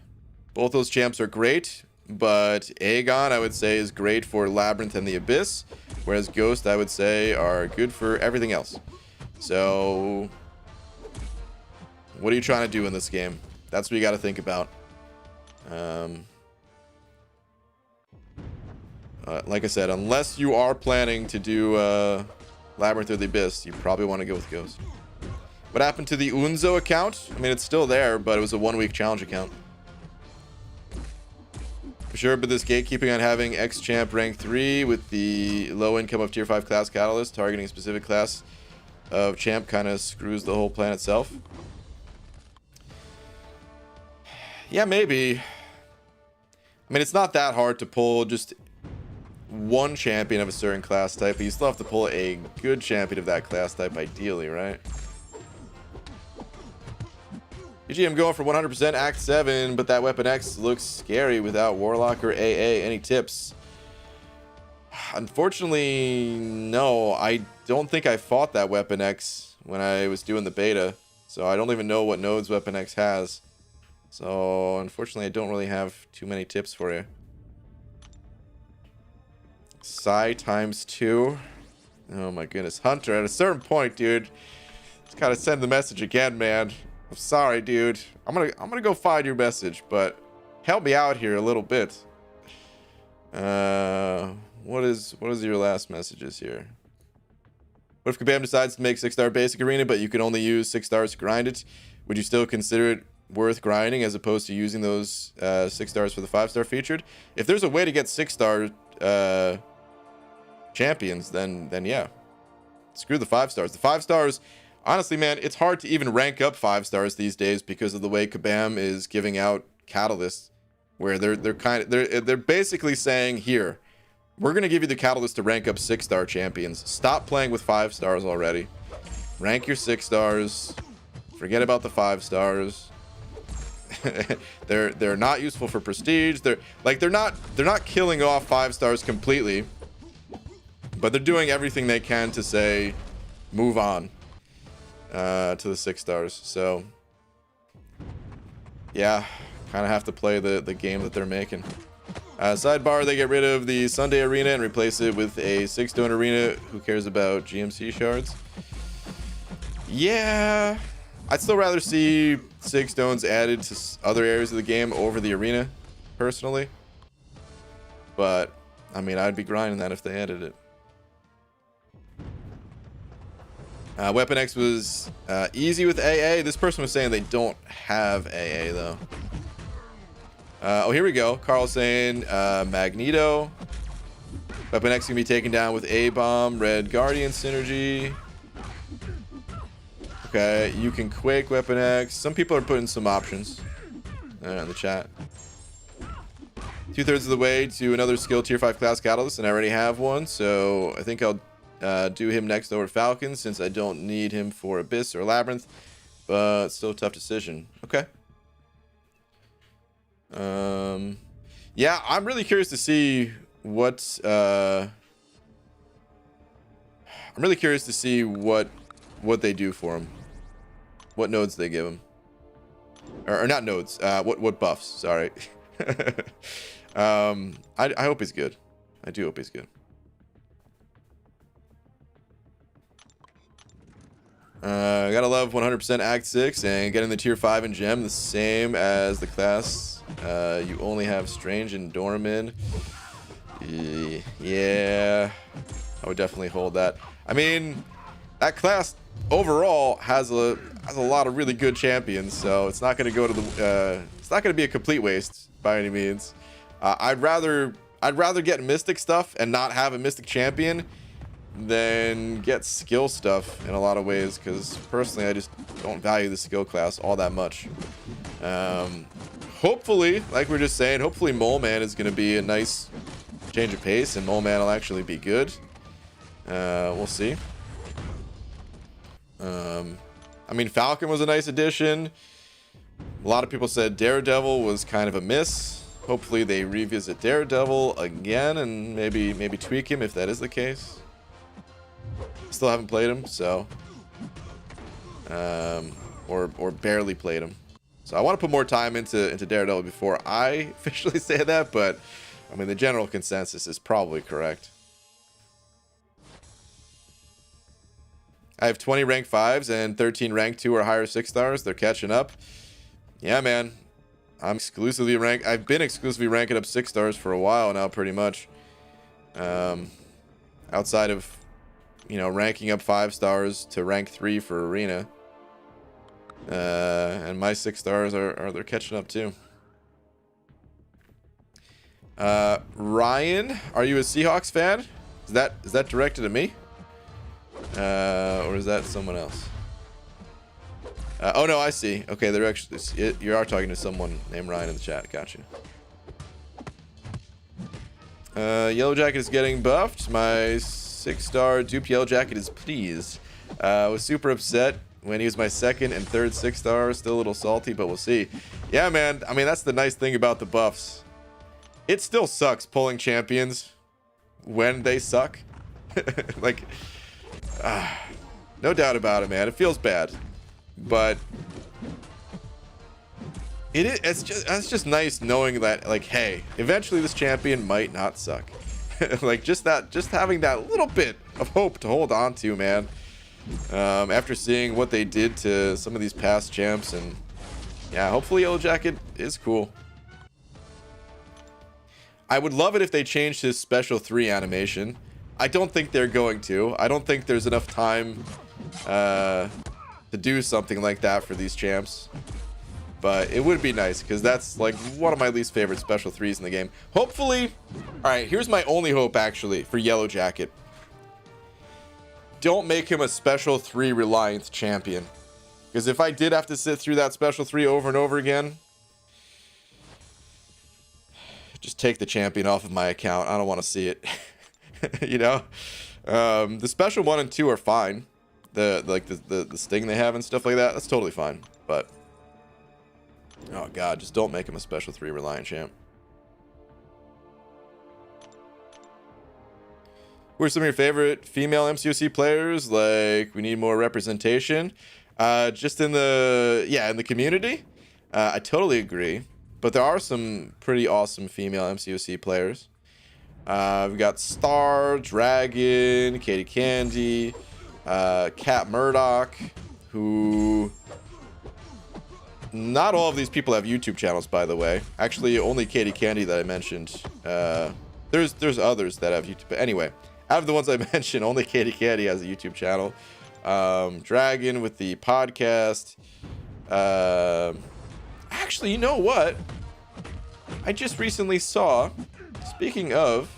Both those champs are great, but Aegon, I would say, is great for Labyrinth and the Abyss, whereas Ghost, I would say, are good for everything else. So, what are you trying to do in this game? That's what you got to think about. Like I said, unless you are planning to do Labyrinth or the Abyss, you probably want to go with Ghost. What happened to the Unzo account? I mean, it's still there, but it was a 1-week challenge account. For sure, but this gatekeeping on having X-Champ rank 3 with the low income of tier 5 class catalyst targeting a specific class of champ kind of screws the whole plan itself. Yeah, maybe. I mean, it's not that hard to pull just one champion of a certain class type, but you still have to pull a good champion of that class type ideally, right? GG, I'm going for 100% Act 7, but that Weapon X looks scary without Warlock or AA. Any tips? Unfortunately, no. I don't think I fought that Weapon X when I was doing the beta, so I don't even know what nodes Weapon X has. So, unfortunately, I don't really have too many tips for you. Psy times 2. Oh my goodness. Hunter, at a certain point, dude, just gotta send the message again, man. I'm sorry, dude. I'm gonna go find your message, but help me out here a little bit. What is your last messages here? What if Kabam decides to make 6-star basic arena, but you can only use 6 stars to grind it? Would you still consider it worth grinding as opposed to using those 6 stars for the 5-star featured? If there's a way to get 6-star champions, then yeah. Screw the 5 stars. The 5 stars, honestly, man, it's hard to even rank up 5 stars these days because of the way Kabam is giving out catalysts, where they're basically saying, here, we're gonna give you the catalyst to rank up 6-star champions. Stop playing with 5 stars already. Rank your 6 stars. Forget about the 5 stars. They're not useful for prestige. They're not killing off 5 stars completely, but they're doing everything they can to say move on to the 6 stars. So yeah, kind of have to play the game that they're making. Sidebar, they get rid of the Sunday arena and replace it with a 6-stone arena. Who cares about GMC shards? Yeah, I'd still rather see 6 stones added to other areas of the game over the arena, personally. But, I mean, I'd be grinding that if they added it. Weapon X was easy with AA. This person was saying they don't have AA, though. Oh, here we go. Carl saying Magneto. Weapon X can be taken down with A-Bomb, Red Guardian synergy. Okay, you can Quake Weapon X. Some people are putting some options in the chat. 2/3 of the way to another skill tier 5 class catalyst, and I already have one, so I think I'll do him next over Falcon since I don't need him for Abyss or Labyrinth, but still a tough decision. Okay. Yeah, I'm really curious to see what what they do for him, what nodes they give him, or not nodes, what buffs, sorry. I hope he's good. I do hope he's good. Gotta love 100% Act 6 and getting the tier 5 and gem, the same as the class. You only have Strange and Dorman. Yeah, I would definitely hold that. I mean, that class overall has a lot of really good champions, so it's not gonna go to the it's not gonna be a complete waste by any means. I'd rather get Mystic stuff and not have a Mystic champion than get skill stuff in a lot of ways, because personally I just don't value the skill class all that much. Hopefully, like we're just saying, hopefully Mole Man is going to be a nice change of pace and Mole Man will actually be good. We'll see. I mean, Falcon was a nice addition. A lot of people said Daredevil was kind of a miss. Hopefully they revisit Daredevil again and maybe tweak him if that is the case. Still haven't played him, so or barely played him. So I want to put more time into Daredevil before I officially say that, but I mean the general consensus is probably correct. I have 20 rank 5s and 13 rank 2 or higher 6 stars. They're catching up. Yeah, man. I've been exclusively ranking up 6 stars for a while now, pretty much. Outside of, you know, ranking up 5 stars to rank 3 for arena. And my 6 stars they're catching up too. Ryan, are you a Seahawks fan? Is that directed at me? Or is that someone else? Oh no, I see. Okay, they're actually, you are talking to someone named Ryan in the chat. Gotcha. Yellow Jacket is getting buffed. My 6-star dupe Yellow Jacket is pleased. Was super upset when he was my 2nd and 3rd 6-star. Still a little salty, but we'll see. Yeah, man. I mean, that's the nice thing about the buffs. It still sucks pulling champions when they suck. Like, no doubt about it, man. It feels bad. But it's just nice knowing that, like, hey, eventually this champion might not suck. Like, just having that little bit of hope to hold on to, man. After seeing what they did to some of these past champs, and yeah, hopefully Yellow Jacket is cool. I would love it if they changed his special 3 animation. I don't think they're going to. I don't think there's enough time to do something like that for these champs. But it would be nice, because that's like one of my least favorite special 3s in the game. Hopefully, alright, here's my only hope actually for Yellow Jacket. Don't make him a special 3 reliant champion. Because if I did have to sit through that special 3 over and over again, just take the champion off of my account. I don't want to see it. You know? The special 1 and 2 are fine. The sting they have and stuff like that, that's totally fine. But oh god, just don't make him a special 3 reliant champ. Who are some of your favorite female MCOC players? Like, we need more representation. Just in the community. I totally agree. But there are some pretty awesome female MCOC players. We've got Star, Dragon, Katie Candy, Cat Murdoch, who... Not all of these people have YouTube channels, by the way. Actually, only Katie Candy that I mentioned. There's others that have YouTube. But anyway, out of the ones I mentioned, only Katie Candy has a YouTube channel. Dragon with the podcast. Actually, you know what? I just recently saw, speaking of...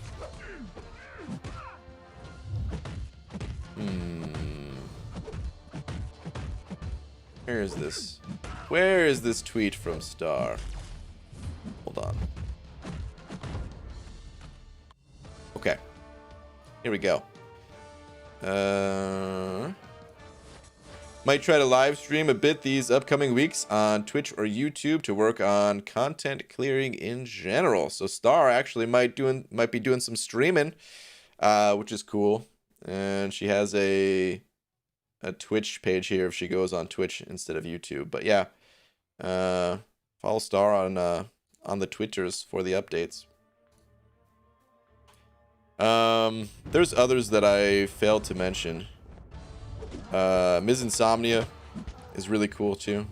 Where is this tweet from Star? Hold on. Okay. Here we go. Might try to live stream a bit these upcoming weeks on Twitch or YouTube to work on content clearing in general. So Star actually might be doing some streaming, which is cool. And she has a Twitch page here if she goes on Twitch instead of YouTube. But yeah, follow Star on the Twitters for the updates. There's others that I failed to mention. Ms. Insomnia is really cool too.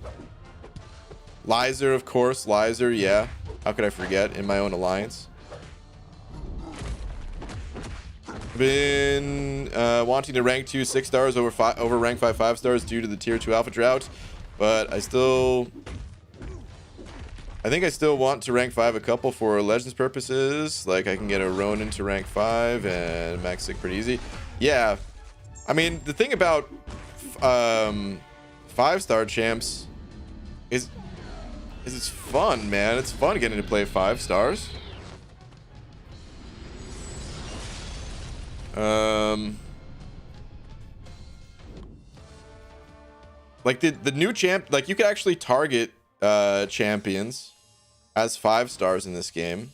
Lizer, of course. Lizer, yeah. How could I forget? In my own alliance. Been wanting to rank 2 6 stars over rank 5 5 stars due to the tier 2 alpha drought, but I think I still want to rank 5 a couple for legends purposes. Like I can get a Ronin to rank 5 and max sig pretty easy. Yeah, I mean the thing about 5-star champs is it's fun, man. It's fun getting to play 5 stars. Like the new champ, like you could actually target champions as 5 stars in this game.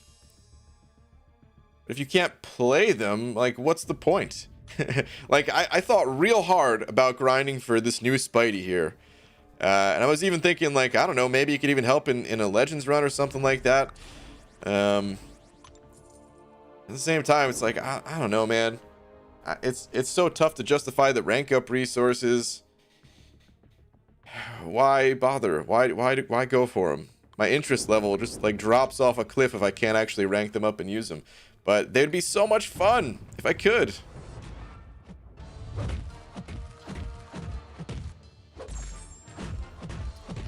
But if you can't play them, like, what's the point? Like, I thought real hard about grinding for this new Spidey here. And I was even thinking, like, I don't know, maybe you could even help in a Legends run or something like that. At the same time, it's like, I don't know, man. It's so tough to justify the rank up resources. Why bother? Why go for them? My interest level just like drops off a cliff if I can't actually rank them up and use them. But they'd be so much fun if I could.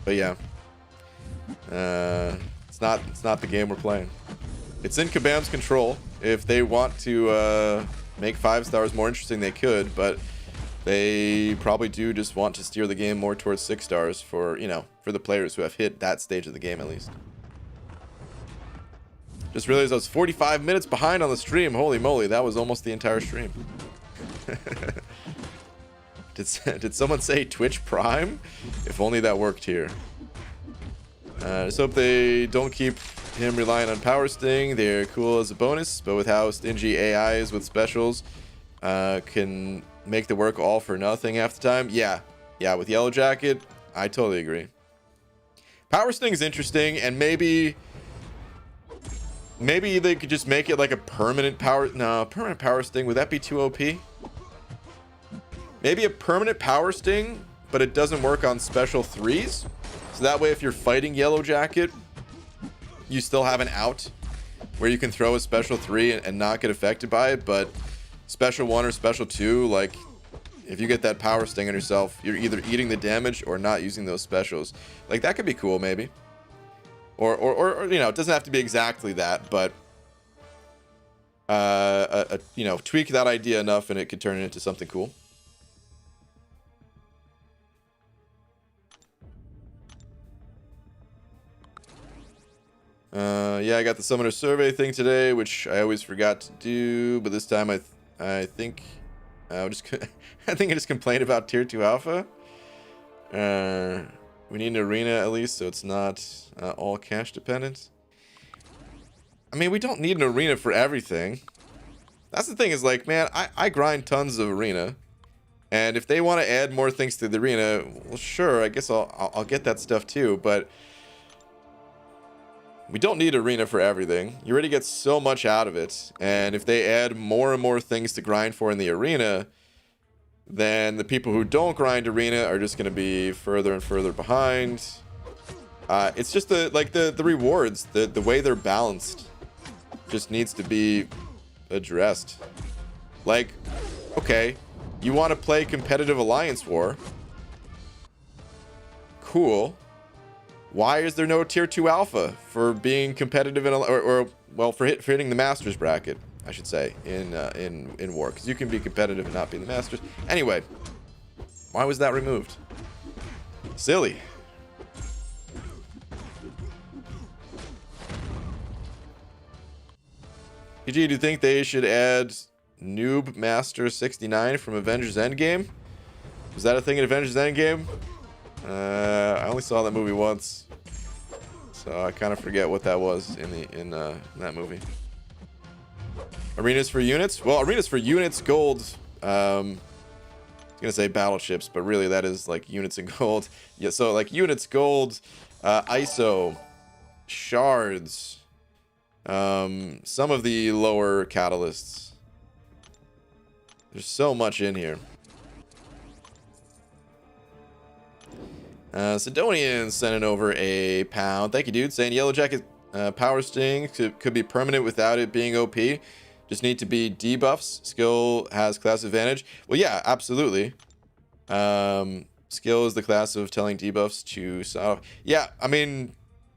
But yeah, it's not the game we're playing. It's in Kabam's control. If they want to make 5 stars more interesting, they could, but they probably do just want to steer the game more towards 6 stars for, you know, for the players who have hit that stage of the game at least. Just realized I was 45 minutes behind on the stream. Holy moly, that was almost the entire stream. Did someone say Twitch Prime? If only that worked here. Just hope they don't keep him relying on Power Sting. They're cool as a bonus, but with how stingy AI is with specials, can make the work all for nothing half the time. Yeah, with Yellow Jacket, I totally agree. Power Sting is interesting, and maybe they could just make it like a permanent power. No, permanent Power Sting, would that be too OP? Maybe a permanent Power Sting, but it doesn't work on special 3s. So that way, if you're fighting Yellow Jacket, you still have an out where you can throw a special 3 and not get affected by it. But special 1 or special 2, like, if you get that Power Sting on yourself, you're either eating the damage or not using those specials. Like, that could be cool, maybe. Or you know, it doesn't have to be exactly that, but you know, tweak that idea enough and it could turn it into something cool. Yeah, I got the summoner survey thing today, which I always forgot to do, but this time I think I think I just complained about tier 2 alpha. We need an arena at least, so it's not all cash dependent. I mean, we don't need an arena for everything. That's the thing, is like, man, I grind tons of arena, and if they want to add more things to the arena, well, sure, I guess I'll get that stuff too, but we don't need arena for everything. You already get so much out of it, and if they add more and more things to grind for in the arena, then the people who don't grind arena are just going to be further and further behind. It's just the rewards, the way they're balanced just needs to be addressed. Like, okay, you want to play competitive Alliance War, cool. Why is there no tier 2 alpha for being competitive in, well, for hitting the Masters bracket, I should say, in War? Because you can be competitive and not be in the Masters. Anyway, why was that removed? Silly. PG, do you think they should add Noob Master 69 from Avengers Endgame? Was that a thing in Avengers Endgame? I only saw that movie once, so I kind of forget what that was in that movie. Arenas for units? Well, arenas for units, gold. I was gonna say battleships, but really that is like units and gold. Yeah, so like units, gold, ISO, shards, some of the lower catalysts. There's so much in here. Sidonian sending over a pound. Thank you, dude. Saying Yellow Jacket Power Sting could be permanent without it being OP. Just need to be debuffs. Skill has class advantage. Well, yeah, absolutely. Skill is the class of telling debuffs to... So, yeah, I mean,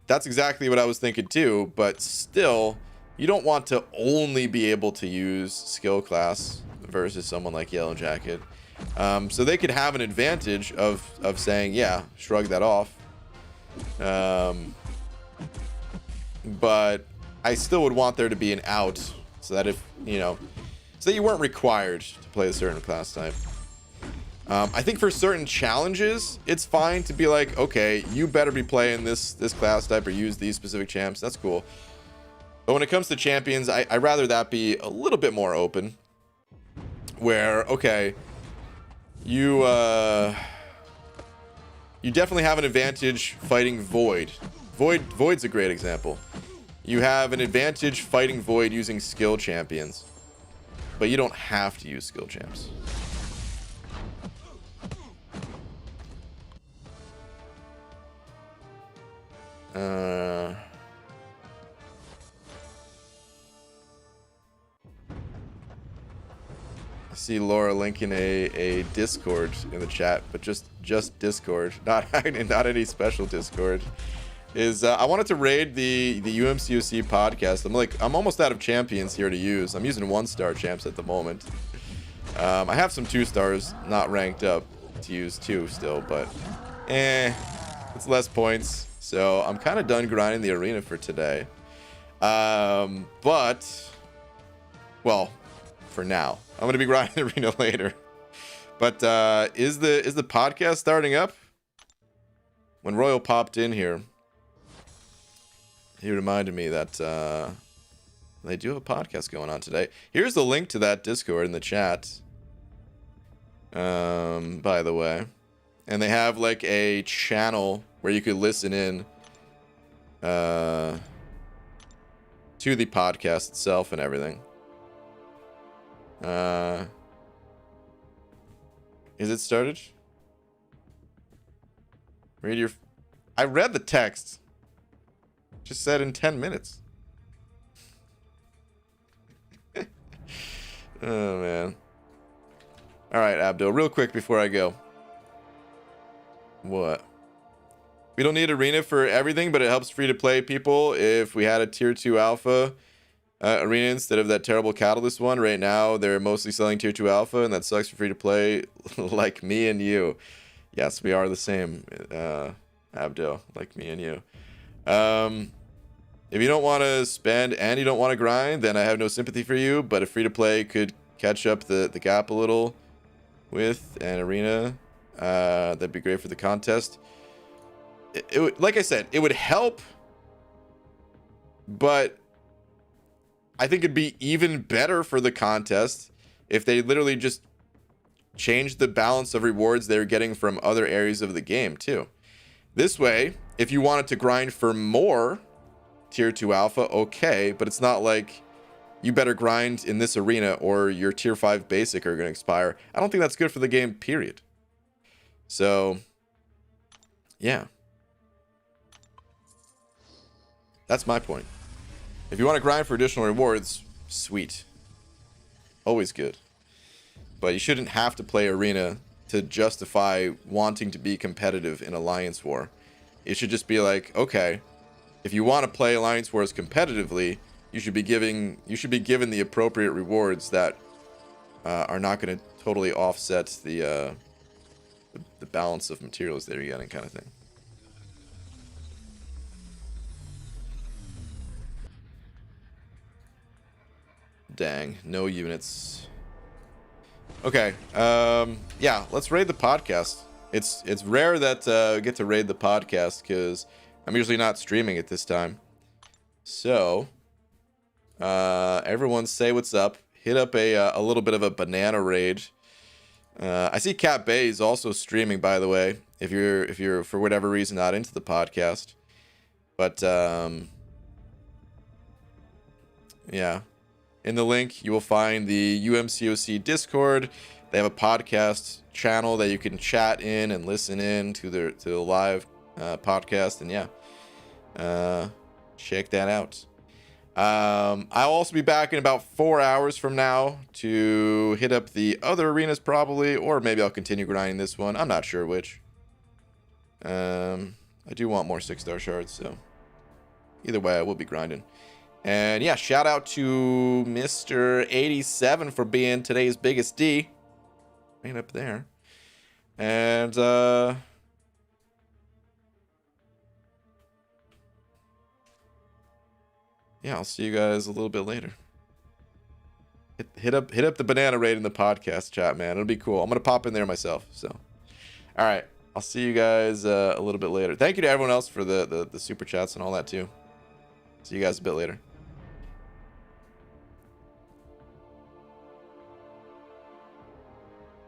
that's exactly what I was thinking too. But still, you don't want to only be able to use skill class versus someone like Yellow Jacket. So they could have an advantage of saying, yeah, shrug that off. But I still would want there to be an out, so that if, you know, so that you weren't required to play a certain class type. I think for certain challenges, it's fine to be like, okay, you better be playing this class type or use these specific champs. That's cool. But when it comes to champions, I'd rather that be a little bit more open. Where, okay, you definitely have an advantage fighting Void. Void's a great example. You have an advantage fighting Void using skill champions. But you don't have to use skill champs. I see Laura linking a Discord in the chat, but just Discord, not any special Discord. I wanted to raid the UMCOC podcast. I'm almost out of champions here to use. I'm using 1-star champs at the moment. I have some 2 stars not ranked up to use too still, but it's less points. So I'm kind of done grinding the arena for today. But, well, for now, I'm going to be grinding the arena later. But is the podcast starting up? When Royal popped in here, he reminded me that they do have a podcast going on today. Here's the link to that Discord in the chat. By the way. And they have like a channel where you could listen in to the podcast itself and everything. Is it started? Read your... I read the text. Just said in 10 minutes. Oh, man. All right, Abdul, real quick before I go. What? We don't need arena for everything, but it helps free-to-play people if we had a tier 2 alpha arena instead of that terrible Catalyst one. Right now, they're mostly selling tier 2 alpha, and that sucks for free-to-play like me and you. Yes, we are the same, Abdul, like me and you. If you don't want to spend and you don't want to grind, then I have no sympathy for you, but if free-to-play could catch up the gap a little with an arena, that'd be great for the contest. It would, like I said, it would help, but I think it'd be even better for the contest if they literally just changed the balance of rewards they're getting from other areas of the game too. This way, if you wanted to grind for more tier 2 alpha, okay, but it's not like you better grind in this arena or your tier 5 basic are going to expire. I don't think that's good for the game, period. So, yeah. That's my point. If you want to grind for additional rewards, sweet. Always good. But you shouldn't have to play arena to justify wanting to be competitive in Alliance War. It should just be like, okay, if you want to play Alliance Wars competitively, you should be given the appropriate rewards that are not going to totally offset the balance of materials that you're getting, kind of thing. Dang, no units. Okay, yeah, let's raid the podcast. It's rare that I get to raid the podcast because I'm usually not streaming at this time. So, everyone say what's up. Hit up a little bit of a banana raid. I see Cat Bay is also streaming, by the way, if you're for whatever reason not into the podcast. But yeah. In the link, you will find the UMCOC Discord. They have a podcast channel that you can chat in and listen in to the live podcast. And yeah, check that out. I'll also be back in about 4 hours from now to hit up the other arenas probably, or maybe I'll continue grinding this one. I'm not sure which. I do want more 6-star shards, so either way, I will be grinding. And yeah, shout out to Mr. 87 for being today's biggest D. Right up there. And yeah, I'll see you guys a little bit later. hit up the banana raid in the podcast chat, man. It'll be cool. I'm gonna pop in there myself. So, all right, I'll see you guys a little bit later. Thank you to everyone else for the super chats and all that too. See you guys a bit later.